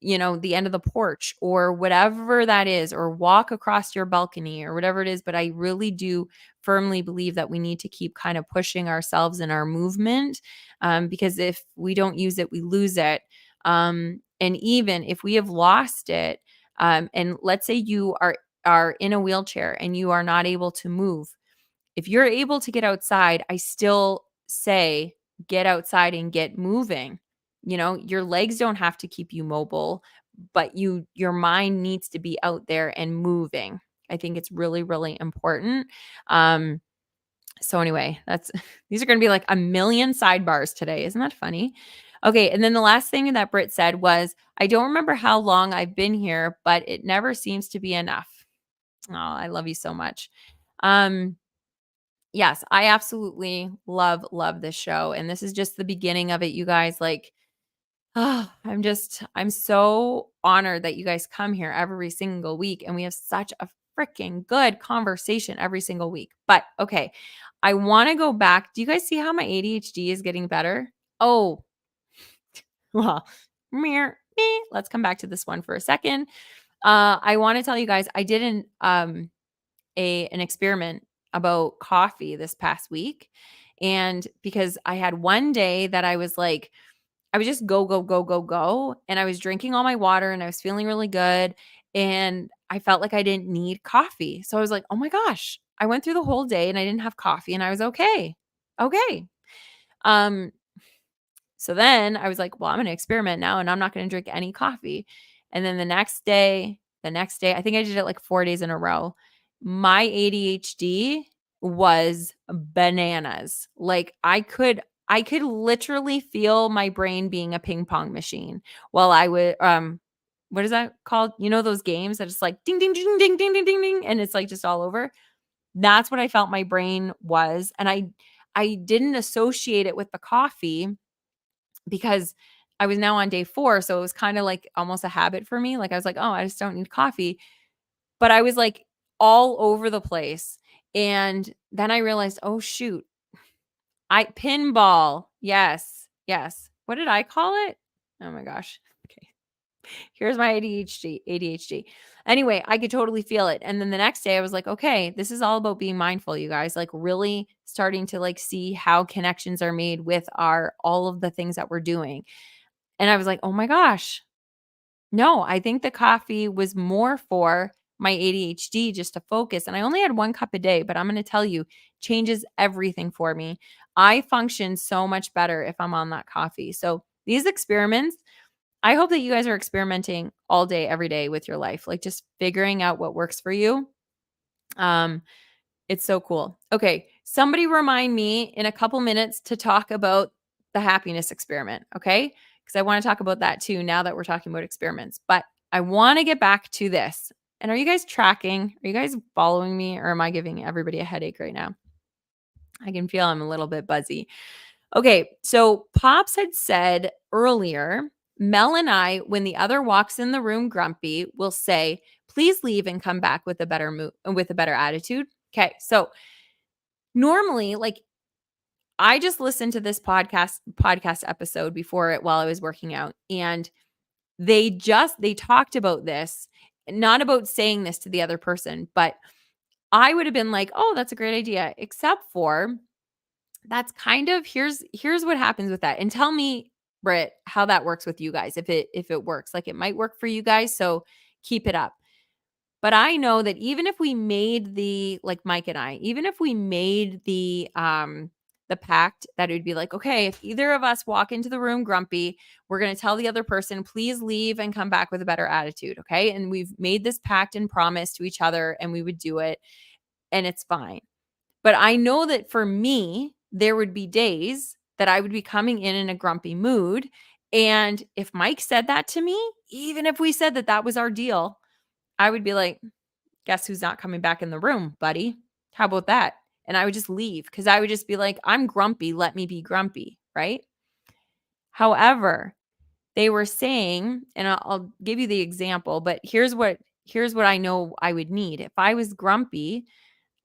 Speaker 1: the end of the porch or whatever that is, or walk across your balcony or whatever it is. But I really do firmly believe that we need to keep kind of pushing ourselves in our movement, because if we don't use it, we lose it. And even if we have lost it, and let's say you are in a wheelchair and you are not able to move, if you're able to get outside, I still say get outside and get moving. Your legs don't have to keep you mobile, but your mind needs to be out there and moving. I think it's really, really important. So anyway, that's these are going to be like a million sidebars today. Isn't that funny? Okay, and then the last thing that Britt said was, I don't remember how long I've been here, but it never seems to be enough. Oh, I love you so much. Yes, I absolutely love this show. And this is just the beginning of it, you guys. Like, I'm so honored that you guys come here every single week and we have such a freaking good conversation every single week. But okay, I want to go back. Do you guys see how my ADHD is getting better? Oh, well, let's come back to this one for a second. I want to tell you guys I did an experiment about coffee this past week. And because I had one day that I was like, I was just go, go, go, go, go. And I was drinking all my water and I was feeling really good. And I felt like I didn't need coffee. So I was like, oh my gosh, I went through the whole day and I didn't have coffee and I was okay. Okay. Um, so then I was like, well, I'm going to experiment now and I'm not going to drink any coffee. And then the next day, I think I did it like 4 days in a row. My ADHD was bananas. Like I could literally feel my brain being a ping pong machine while I would what is that called? You know those games that it's like ding ding ding ding ding ding ding ding and it's like just all over. That's what I felt my brain was and I didn't associate it with the coffee because I was now on day 4, so it was kinda like almost a habit for me, like, I was like, "Oh, I just don't need coffee," but I was, like, all over the place, and then I realized, "Oh, shoot, I pinball." Yes, yes. What did I call it? Oh my gosh. Okay. Here's my ADHD. Anyway, I could totally feel it, and then the next day, I was like, "Okay, this is all about being mindful, you guys," like, really starting to, like, see how connections are made with our all of the things that we're doing. And I was like, "Oh my gosh. No, I think the coffee was more for my ADHD just to focus." And I only had 1 cup a day, but I'm gonna tell you, changes everything for me. I function so much better if I'm on that coffee. So, these experiments, I hope that you guys are experimenting all day, every day with your life, like, just figuring out what works for you. Um, it's so cool. Okay, somebody remind me in a couple minutes to talk about the happiness experiment, okay? Because I want to talk about that too now that we're talking about experiments. But I want to get back to this. And are you guys tracking? Are you guys following me or am I giving everybody a headache right now? I can feel I'm a little bit buzzy. Okay, so Pops had said earlier, Mel and I, when the other walks in the room grumpy, will say, "Please leave and come back with a better mood, with a better attitude." Okay, so normally, like I just listened to this podcast episode before it while I was working out, and they talked about this, not about saying this to the other person, but I would have been like, "Oh, that's a great idea," except for that's kind of here's what happens with that. And tell me, Britt, how that works with you guys if it works. Like it might work for you guys, so keep it up. But I know that even if we made the like Mike and I, even if we made the pact that it would be like, okay, if either of us walk into the room grumpy, we're going to tell the other person, please leave and come back with a better attitude. Okay. And we've made this pact and promise to each other and we would do it and it's fine. But I know that for me, there would be days that I would be coming in a grumpy mood. And if Mike said that to me, even if we said that that was our deal, I would be like, guess who's not coming back in the room, buddy? How about that? And I would just leave because I would just be like, I'm grumpy. Let me be grumpy. Right. However, they were saying, and I'll give you the example, but here's what I know I would need. If I was grumpy,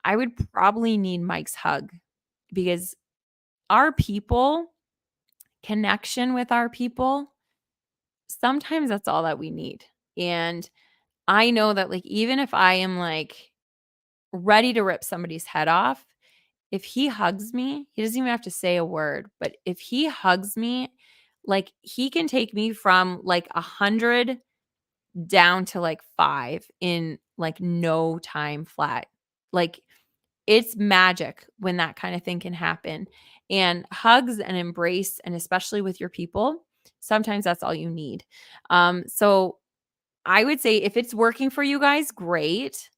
Speaker 1: I would probably need Mike's hug because our people, connection with our people, sometimes that's all that we need. And I know that like even if I am like ready to rip somebody's head off, if he hugs me, he doesn't even have to say a word, but if he hugs me, like he can take me from like 100 down to like 5 in like no time flat. Like it's magic when that kind of thing can happen. And hugs and embrace, and especially with your people, sometimes that's all you need. So I would say if it's working for you guys, great.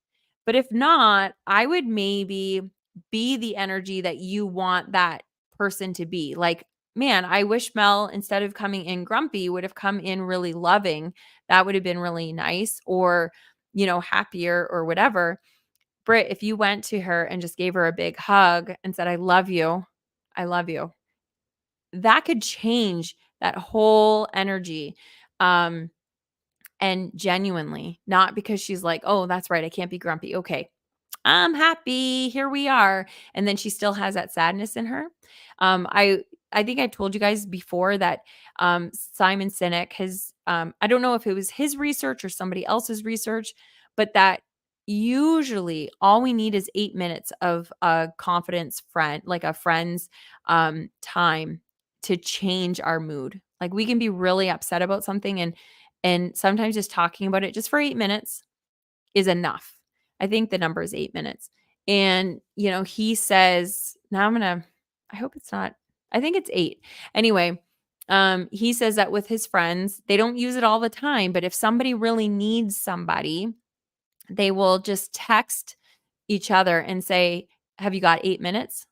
Speaker 1: But if not, I would maybe be the energy that you want that person to be. Like, man, I wish Mel, instead of coming in grumpy, would have come in really loving. That would have been really nice or, happier or whatever. Britt, if you went to her and just gave her a big hug and said, I love you, that could change that whole energy. Um, and genuinely, not because she's like, "Oh, that's right, I can't be grumpy. Okay, I'm happy. Here we are." And then she still has that sadness in her. Um, I I think I told you guys before that Simon Sinek has I don't know if it was his research or somebody else's research, but that usually all we need is 8 minutes of a confidence friend, like a friend's time to change our mood. Like we can be really upset about something and sometimes just talking about it just for 8 minutes is enough. I think the number is 8 minutes. And, he says, now I hope it's not, I think it's eight. Anyway, he says that with his friends, they don't use it all the time, but if somebody really needs somebody, they will just text each other and say, "Have you got 8 minutes?"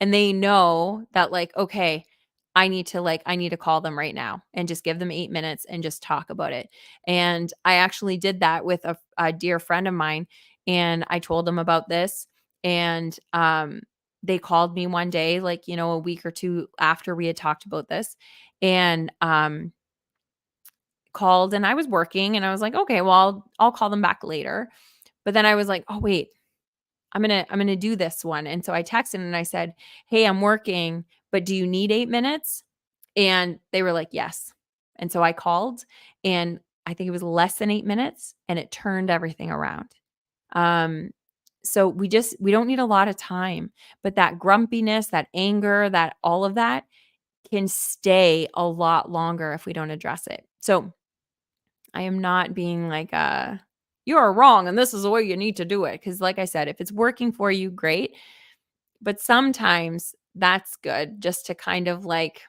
Speaker 1: And they know that like, okay, I need to call them right now and just give them 8 minutes and just talk about it. And I actually did that with a dear friend of mine, and I told them about this. And they called me one day, like, a week or two after we had talked about this, and called, and I was working, and I was like, okay, well, I'll call them back later. But then I was like, oh wait, I'm gonna do this one. And so I texted and I said, "Hey, I'm working, but do you need 8 minutes?" And they were like, "Yes." And so I called, and I think it was less than 8 minutes, and it turned everything around. Um, so we don't need a lot of time, but that grumpiness, that anger, that all of that can stay a lot longer if we don't address it. So I am not being like, "You're wrong and this is the way you need to do it." Because, like I said, if it's working for you, great. But sometimes that's good just to kind of like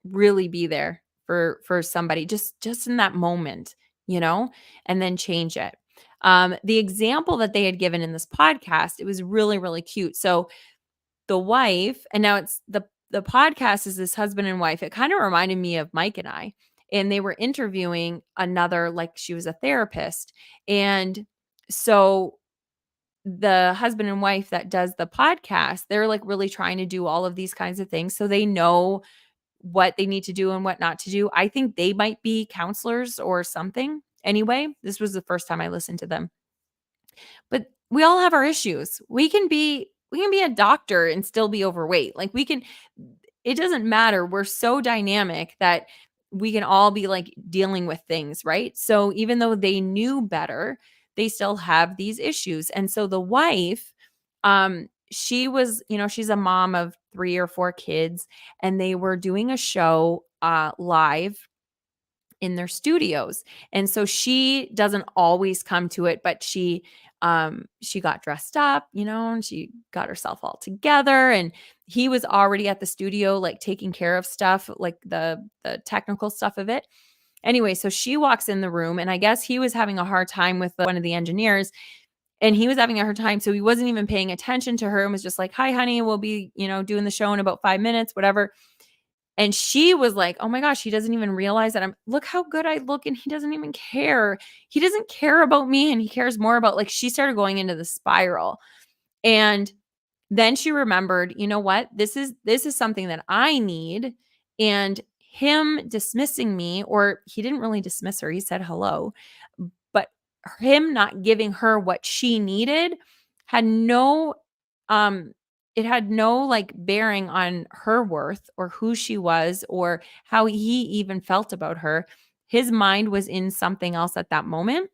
Speaker 1: really be there for somebody just in that moment, and then change it. The example that they had given in this podcast, it was really, really cute. So the wife, and now it's the podcast is this husband and wife. It kind of reminded me of Mike and I. And they were interviewing another, like she was a therapist. And so the husband and wife that does the podcast, they're like really trying to do all of these kinds of things. So they know what they need to do and what not to do. I think they might be counselors or something. Anyway, this was the first time I listened to them. But we all have our issues. We can be a doctor and still be overweight. Like it doesn't matter. We're so dynamic that we can all be like dealing with things, right? So even though they knew better, they still have these issues. And so the wife, she was, she's a mom of 3 or 4 kids, and they were doing a show live in their studios. And so she doesn't always come to it, but she got dressed up, and she got herself all together, and he was already at the studio like taking care of stuff, like the technical stuff of it. Anyway, so she walks in the room, and I guess he was having a hard time with one of the engineers, and he was having a hard time, so he wasn't even paying attention to her and was just like, "Hi honey, we'll be, doing the show in about 5 minutes, whatever." And she was like, "Oh my gosh, he doesn't even realize that look how good I look, and he doesn't even care. He doesn't care about me, and he cares more about," like, she started going into the spiral. And then she remembered, you know what? This is something that I need. And him dismissing me, or he didn't really dismiss her, he said hello, but him not giving her what she needed had no um it had no like bearing on her worth or who she was or how he even felt about her. His mind was in something else at that moment.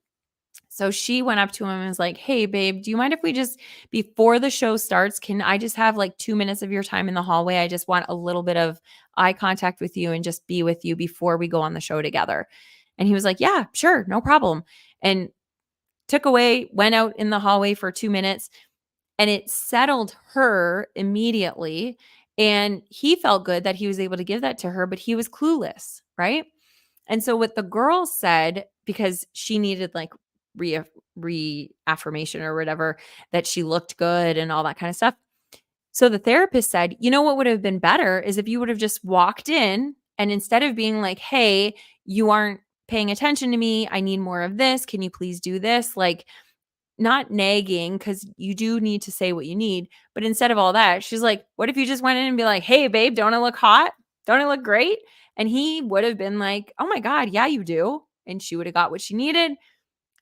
Speaker 1: So she went up to him and was like, "Hey, babe, do you mind if we just, before the show starts, can I just have like 2 minutes of your time in the hallway? I just want a little bit of eye contact with you and just be with you before we go on the show together." And he was like, "Yeah, sure, no problem." And went out in the hallway for 2 minutes, and it settled her immediately. And he felt good that he was able to give that to her, but he was clueless, right? And so what the girl said, because she needed like reaffirmation or whatever, that she looked good and all that kind of stuff. So the therapist said, "You know what would have been better is if you would have just walked in, and instead of being like, 'Hey, you aren't paying attention to me. I need more of this. Can you please do this?' Like, not nagging, because you do need to say what you need. But instead of all that, she's like, what if you just went in and be like, 'Hey, babe, don't I look hot? Don't I look great?' And he would have been like, oh my God, yeah, you do. And she would have got what she needed.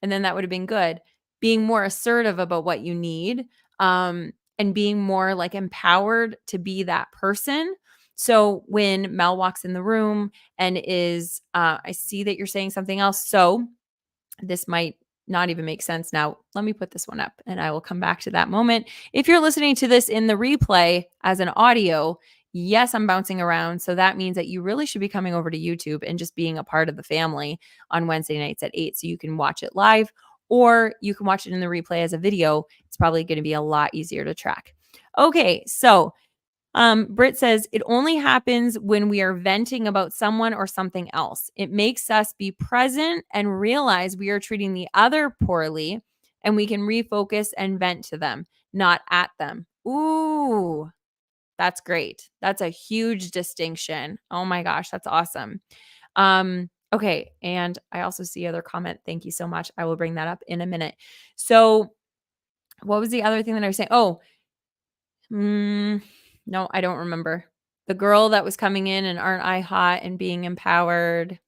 Speaker 1: And then that would have been good. Being more assertive about what you need, and being more like empowered to be that person. So when Mel walks in the room and I see that you're saying something else. So this might not even make sense now. Let me put this one up and I will come back to that moment. If you're listening to this in the replay as an audio, yes, I'm bouncing around. So that means that you really should be coming over to YouTube and just being a part of the family on Wednesday nights at 8 so you can watch it live, or you can watch it in the replay as a video. It's probably going to be a lot easier to track. Okay, so Britt says it only happens when we are venting about someone or something else. It makes us be present and realize we are treating the other poorly, and we can refocus and vent to them, not at them. Ooh, that's great. That's a huge distinction. Oh my gosh, that's awesome. Okay, and I also see other comment. Thank you so much. I will bring that up in a minute. So, what was the other thing that I was saying? Oh, no, I don't remember. The girl that was coming in and aren't I hot and being empowered.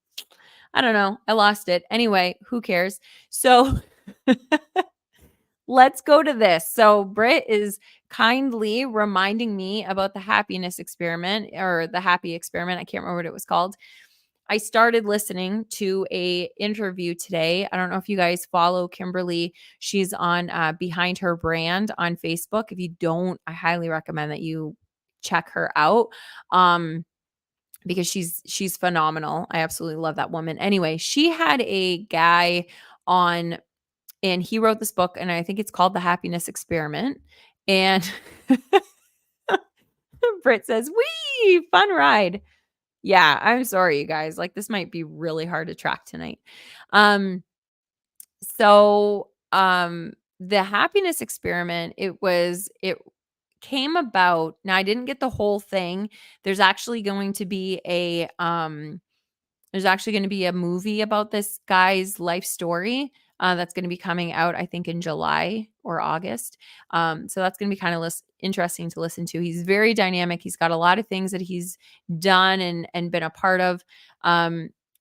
Speaker 1: I don't know. I lost it. Anyway, who cares? So let's go to this. So Britt is kindly reminding me about the happiness experiment, or the happy experiment. I can't remember what it was called. I started listening to a interview today. I don't know if you guys follow Kimberly. She's on Behind Her Brand on Facebook. If you don't, I highly recommend that you check her out, because she's phenomenal. I absolutely love that woman. Anyway, she had a guy on, and he wrote this book, and I think it's called The Happiness Experiment. And Britt says, "Wee, fun ride." Yeah, I'm sorry, you guys. Like, this might be really hard to track tonight. Um, the happiness experiment, it came about. Now, I didn't get the whole thing. There's actually going to be a movie about this guy's life story, that's going to be coming out, I think, in July or August. So that's going to be kind of interesting to listen to. He's very dynamic. He's got a lot of things that he's done and been a part of.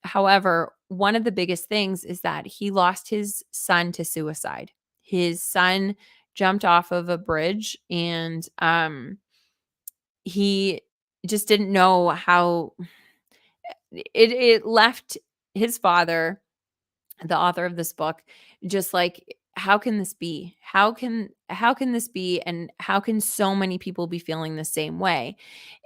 Speaker 1: However, one of the biggest things is that he lost his son to suicide. His son jumped off of a bridge, and he just didn't know how it left his father, the author of this book, just like, how can this be? How can this be, and how can so many people be feeling the same way?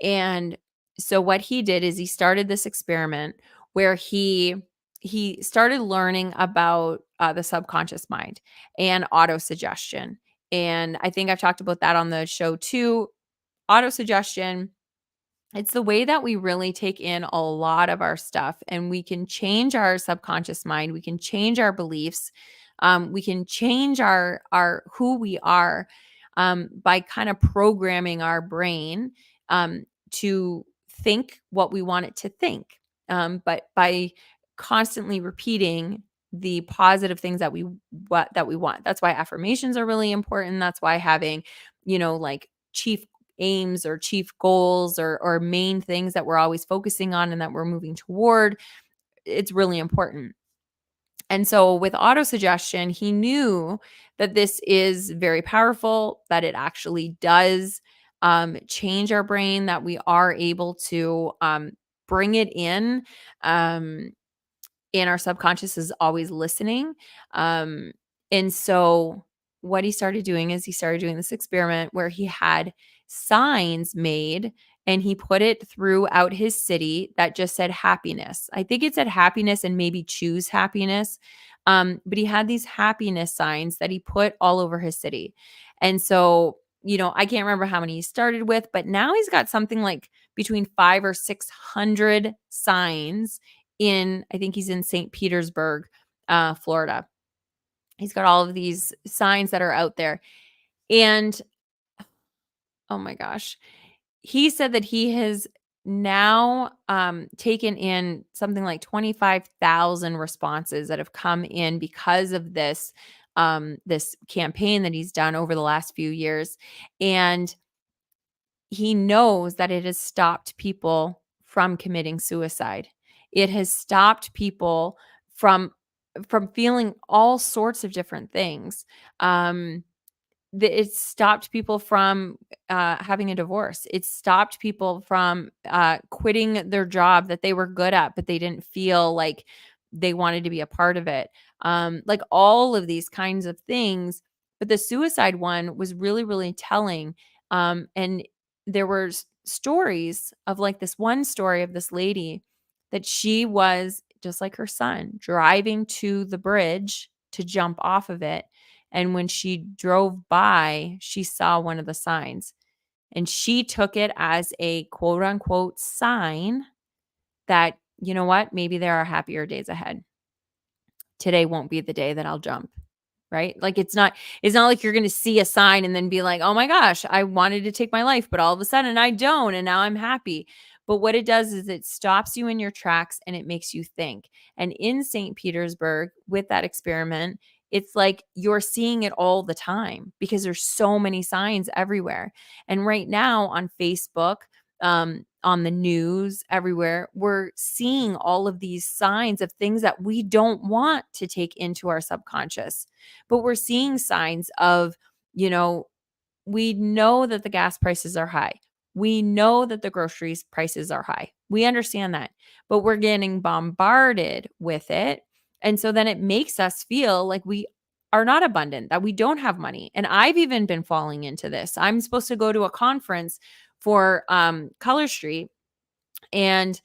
Speaker 1: And so what he did is he started this experiment where he started learning about the subconscious mind and autosuggestion. And I think I've talked about that on the show too. Autosuggestion, it's the way that we really take in a lot of our stuff, and we can change our subconscious mind. We can change our beliefs. We can change our who we are, by kind of programming our brain, to think what we want it to think. But by constantly repeating the positive things that we want. That's why affirmations are really important. That's why having, like, chief aims or chief goals, or main things that we're always focusing on and that we're moving toward, it's really important. And so with autosuggestion, he knew that this is very powerful, that it actually does change our brain, that we are able to bring it in. And our subconscious is always listening. And so what he started doing is he started doing this experiment where he had signs made, and he put it throughout his city that just said happiness. I think it said happiness and maybe choose happiness. But he had these happiness signs that he put all over his city. And so, I can't remember how many he started with, but now he's got something like between 500 or 600 signs I think he's in St. Petersburg, Florida. He's got all of these signs that are out there. And oh my gosh, he said that he has now taken in something like 25,000 responses that have come in because of this campaign that he's done over the last few years. And he knows that it has stopped people from committing suicide. It has stopped people from feeling all sorts of different things. Um, it stopped people from having a divorce. It stopped people from quitting their job that they were good at, but they didn't feel like they wanted to be a part of it. Like all of these kinds of things. But the suicide one was really, really telling. And there were stories of like this one story of this lady that she was just like her son driving to the bridge to jump off of it, and when she drove by, she saw one of the signs, and she took it as a quote unquote sign that, you know what, maybe there are happier days ahead. Today won't be the day that I'll jump. Right? Like it's not like you're going to see a sign and then be like, "Oh my gosh, I wanted to take my life, but all of a sudden I don't and now I'm happy." But what it does is it stops you in your tracks and it makes you think. And in St. Petersburg with that experiment, it's like you're seeing it all the time because there's so many signs everywhere. And right now on Facebook, on the news, everywhere, we're seeing all of these signs of things that we don't want to take into our subconscious. But we're seeing signs of, you know, we know that the gas prices are high. We know that the groceries prices are high. We understand that, but we're getting bombarded with it. And so then it makes us feel like we are not abundant, that we don't have money. And I've even been falling into this. I'm supposed to go to a conference for Color Street, and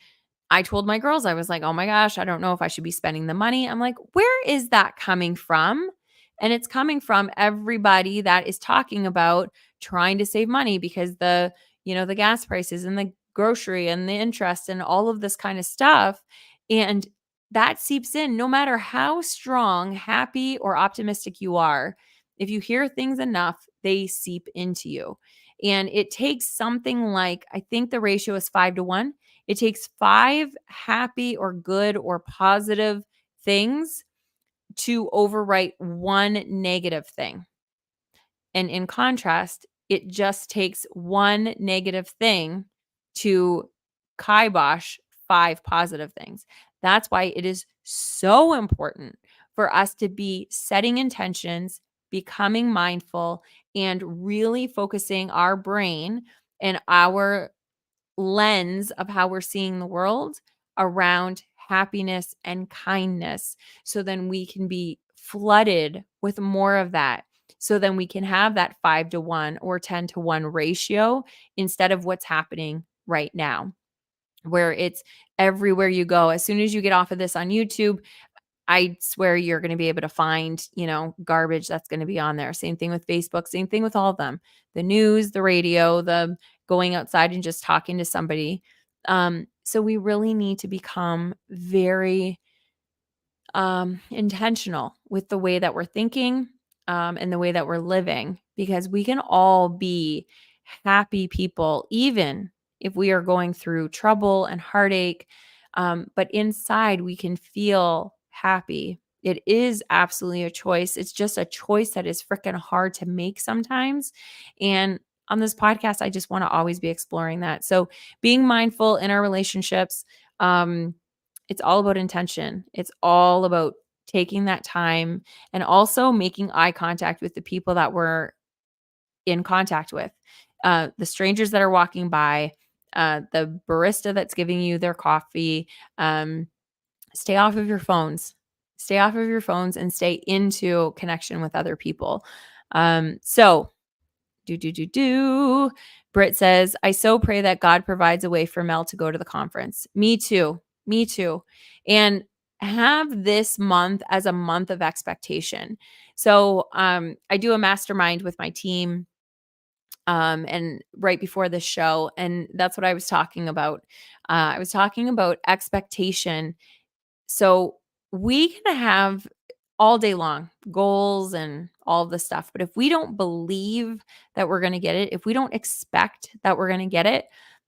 Speaker 1: I told my girls, I was like, "Oh my gosh, I don't know if I should be spending the money." I'm like, "Where is that coming from?" And it's coming from everybody that is talking about trying to save money because the gas prices and the grocery and the interest and all of this kind of stuff. And that seeps in no matter how strong, happy, or optimistic you are. If you hear things enough, they seep into you. And it takes something like, I think the ratio is 5 to 1. It takes 5 happy or good or positive things to overwrite one negative thing. And in contrast, it just takes one negative thing to kibosh 5 positive things. That's why it is so important for us to be setting intentions, becoming mindful, and really focusing our brain and our lens of how we're seeing the world around happiness and kindness. So then we can be flooded with more of that. So then we can have that 5 to 1 or 10 to 1 ratio instead of what's happening right now, where it's everywhere you go. As soon as you get off of this on YouTube, I swear you're going to be able to find, garbage that's going to be on there. Same thing with Facebook, same thing with all of them. The news, the radio, the going outside and just talking to somebody. So we really need to become very intentional with the way that we're thinking, and the way that we're living, because we can all be happy people, even if we are going through trouble and heartache. But inside, we can feel happy. It is absolutely a choice. It's just a choice that is freaking hard to make sometimes. And on this podcast, I just want to always be exploring that. So, being mindful in our relationships, um, it's all about intention. It's all about taking that time and also making eye contact with the people that we're in contact with. The strangers that are walking by, the barista that's giving you their coffee. Stay off of your phones. Stay off of your phones and stay into connection with other people. So do. Britt says, I so pray that God provides a way for Mel to go to the conference. Me too. Me too. And have this month as a month of expectation. So I do a mastermind with my team, and right before this show. And that's what I was talking about. I was talking about expectation. So we can have all day long goals and all of this stuff. But if we don't believe that we're going to get it, if we don't expect that we're going to get it,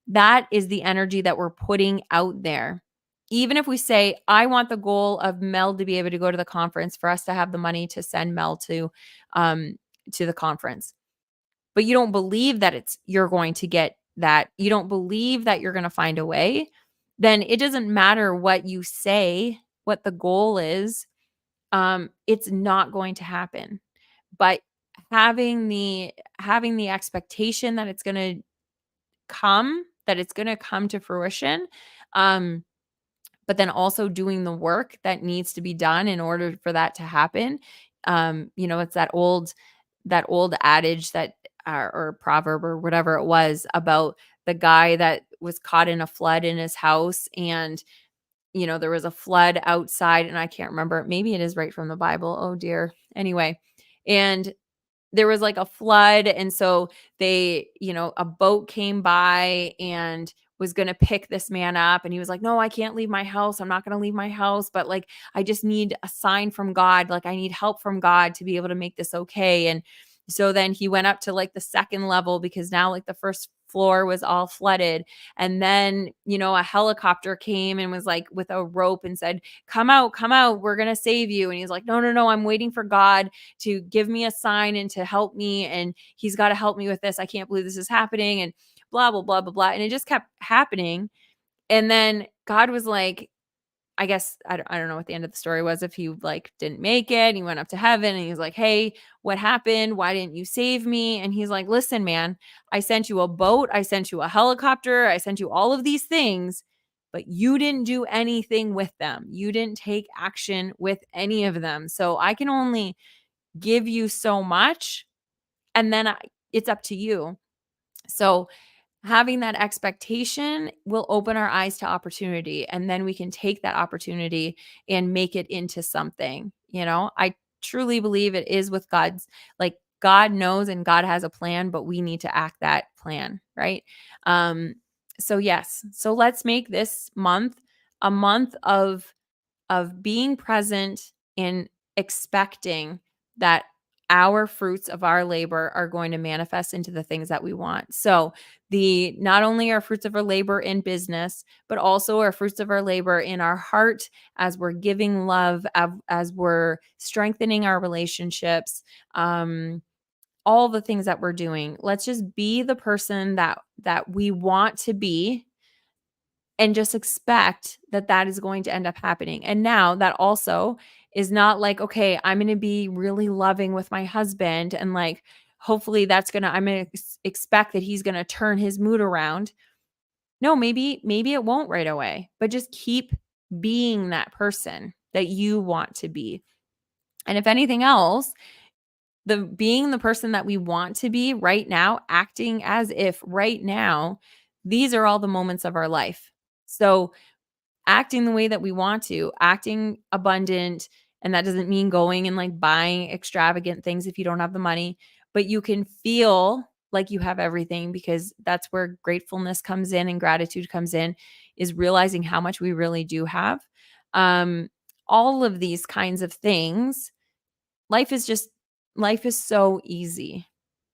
Speaker 1: that is the energy that we're putting out there. Even if we say, I want the goal of Mel to be able to go to the conference, for us to have the money to send Mel to the conference, but you don't believe that you're going to get that. You don't believe that you're going to find a way. then it doesn't matter what you say, what the goal is, it's not going to happen. But having the expectation that it's gonna come, that it's gonna come to fruition, um, but then also doing the work that needs to be done in order for that to happen. It's that old adage that or proverb or whatever it was about the guy that was caught in a flood in his house, and there was a flood outside, and I can't remember, maybe it is right from the Bible. Oh dear. Anyway, and there was like a flood, and so a boat came by and was going to pick this man up, and he was like, "No, I can't leave my house. I'm not going to leave my house, but like I just need a sign from God. Like I need help from God to be able to make this okay." And so then he went up to like the second level because now like the first floor was all flooded. And then, a helicopter came and was like with a rope and said, come out, we're going to save you." And he's like, "No, no, no, I'm waiting for God to give me a sign and to help me. And he's got to help me with this. I can't believe this is happening." And blah, blah, blah, blah, blah. And it just kept happening. And then God was like, I guess I don't know what the end of the story was, if he like didn't make it, he went up to heaven and he was like, "Hey, what happened? Why didn't you save me?" And he's like, "Listen, man, I sent you a boat, I sent you a helicopter, I sent you all of these things, but you didn't do anything with them. You didn't take action with any of them. So I can only give you so much, and then it's up to you." So having that expectation will open our eyes to opportunity, and then we can take that opportunity and make it into something. I truly believe it is with God's, like, God knows and God has a plan, but we need to act that plan, right? Um so yes, so let's make this month a month of being present and expecting that our fruits of our labor are going to manifest into the things that we want. So, the not only our fruits of our labor in business, but also our fruits of our labor in our heart, as we're giving love, as we're strengthening our relationships, all the things that we're doing. Let's just be the person that we want to be, and just expect that that is going to end up happening. And now that also is not like, okay, I'm going to be really loving with my husband, and like hopefully I'm going to expect that he's going to turn his mood around. No, maybe it won't right away, but just keep being that person that you want to be. And if anything else, being the person that we want to be right now, acting as if right now, these are all the moments of our life. So acting the way that we want to, acting abundant, and that doesn't mean going and like buying extravagant things if you don't have the money, but you can feel like you have everything, because that's where gratefulness comes in and gratitude comes in, is realizing how much we really do have. Um all of these kinds of things, life is just life is so easy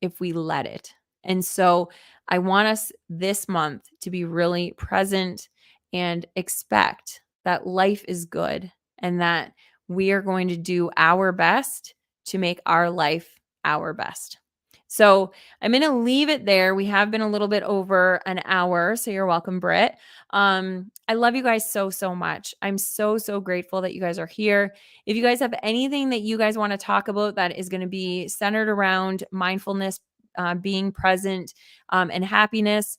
Speaker 1: if we let it. And so I want us this month to be really present and expect that life is good, and that we are going to do our best to make our life our best. So I'm going to leave it there. We have been a little bit over an hour. So you're welcome, Britt. I love you guys so, so much. I'm so, so grateful that you guys are here. If you guys have anything that you guys want to talk about that is going to be centered around mindfulness, being present, and happiness,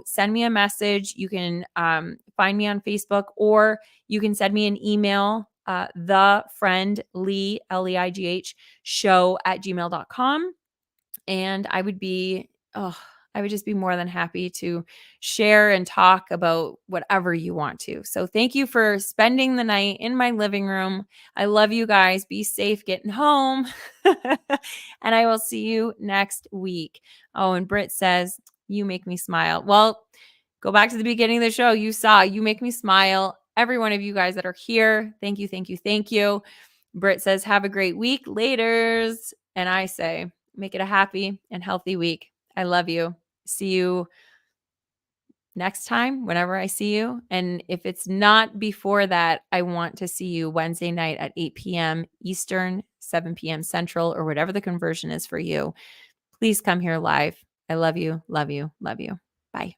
Speaker 1: send me a message. You can find me on Facebook, or you can send me an email, the friend Leigh, Leigh, show at gmail.com. And I would just be more than happy to share and talk about whatever you want to. So thank you for spending the night in my living room. I love you guys. Be safe getting home. And I will see you next week. Oh, and Britt says, "You make me smile." Well, go back to the beginning of the show. You saw you make me smile. Every one of you guys that are here, thank you, thank you, thank you. Britt says, "Have a great week. Laters." And I say, make it a happy and healthy week. I love you. See you next time, whenever I see you. And if it's not before that, I want to see you Wednesday night at 8 p.m. Eastern, 7 p.m. Central, or whatever the conversion is for you. Please come here live. I love you, love you, love you. Bye.